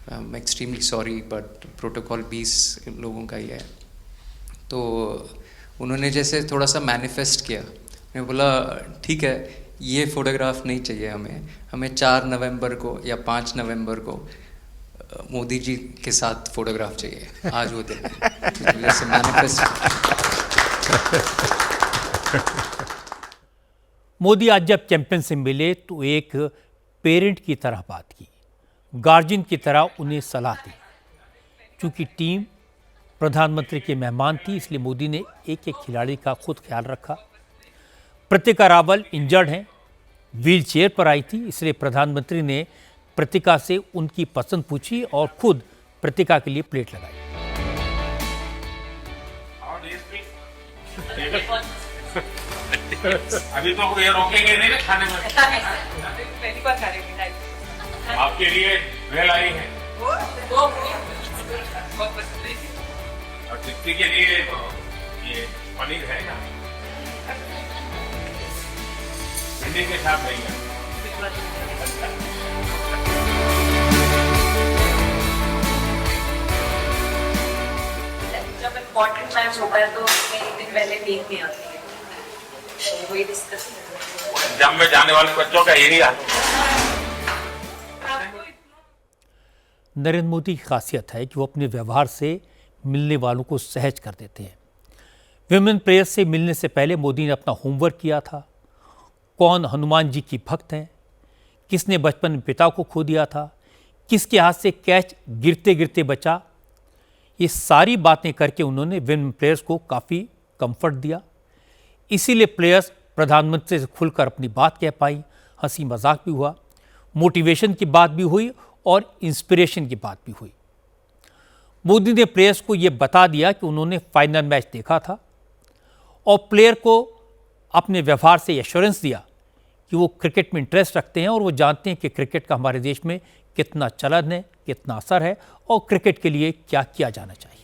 I am extremely sorry but protocol 20 लोगों का ही है। तो उन्होंने जैसे थोड़ा सा मैनिफेस्ट किया। मैं बोला ठीक है, ये फ़ोटोग्राफ नहीं चाहिए हमें 4 नवंबर को या 5 नवंबर को मोदी जी के साथ फोटोग्राफ चाहिए, आज वो दिन है। जैसे मैनिफेस्ट। मोदी आज जब चैंपियन से मिले तो एक पेरेंट की तरह बात की, गार्जियन की तरह उन्हें सलाह दी। क्योंकि टीम प्रधानमंत्री के मेहमान थी, इसलिए मोदी ने एक एक खिलाड़ी का खुद ख्याल रखा। प्रतिका रावल इंजर्ड हैं, व्हील चेयर पर आई थी, इसलिए प्रधानमंत्री ने प्रतिका से उनकी पसंद पूछी और खुद प्रतिका के लिए प्लेट लगाई। अभी तो ये रोकेंगे नहीं ना खाने में। आपके लिए वेल आई है और टिक्की के लिए ये पनीर है ना, भिंडी के साथ नहीं है। जब इम्पोर्टेंट मैच होता है तो उसमें एक दिन पहले देखने आती है, तो वही डिस्कस जब में जाने वाले बच्चों का यही हाल। नरेंद्र मोदी की खासियत है कि वो अपने व्यवहार से मिलने वालों को सहज कर देते हैं। विमेन प्लेयर्स से मिलने से पहले मोदी ने अपना होमवर्क किया था। कौन हनुमान जी की भक्त हैं, किसने बचपन में पिता को खो दिया था, किसके हाथ से कैच गिरते गिरते बचा, ये सारी बातें करके उन्होंने विमेन प्लेयर्स को काफ़ी कंफर्ट दिया। इसीलिए प्लेयर्स प्रधानमंत्री से खुलकर अपनी बात कह पाई, हंसी मजाक भी हुआ, मोटिवेशन की बात भी हुई और इंस्पिरेशन की बात भी हुई। मोदी ने प्लेयर्स को यह बता दिया कि उन्होंने फाइनल मैच देखा था और प्लेयर को अपने व्यवहार से एश्योरेंस दिया कि वो क्रिकेट में इंटरेस्ट रखते हैं और वो जानते हैं कि क्रिकेट का हमारे देश में कितना चलन है, कितना असर है और क्रिकेट के लिए क्या किया जाना चाहिए।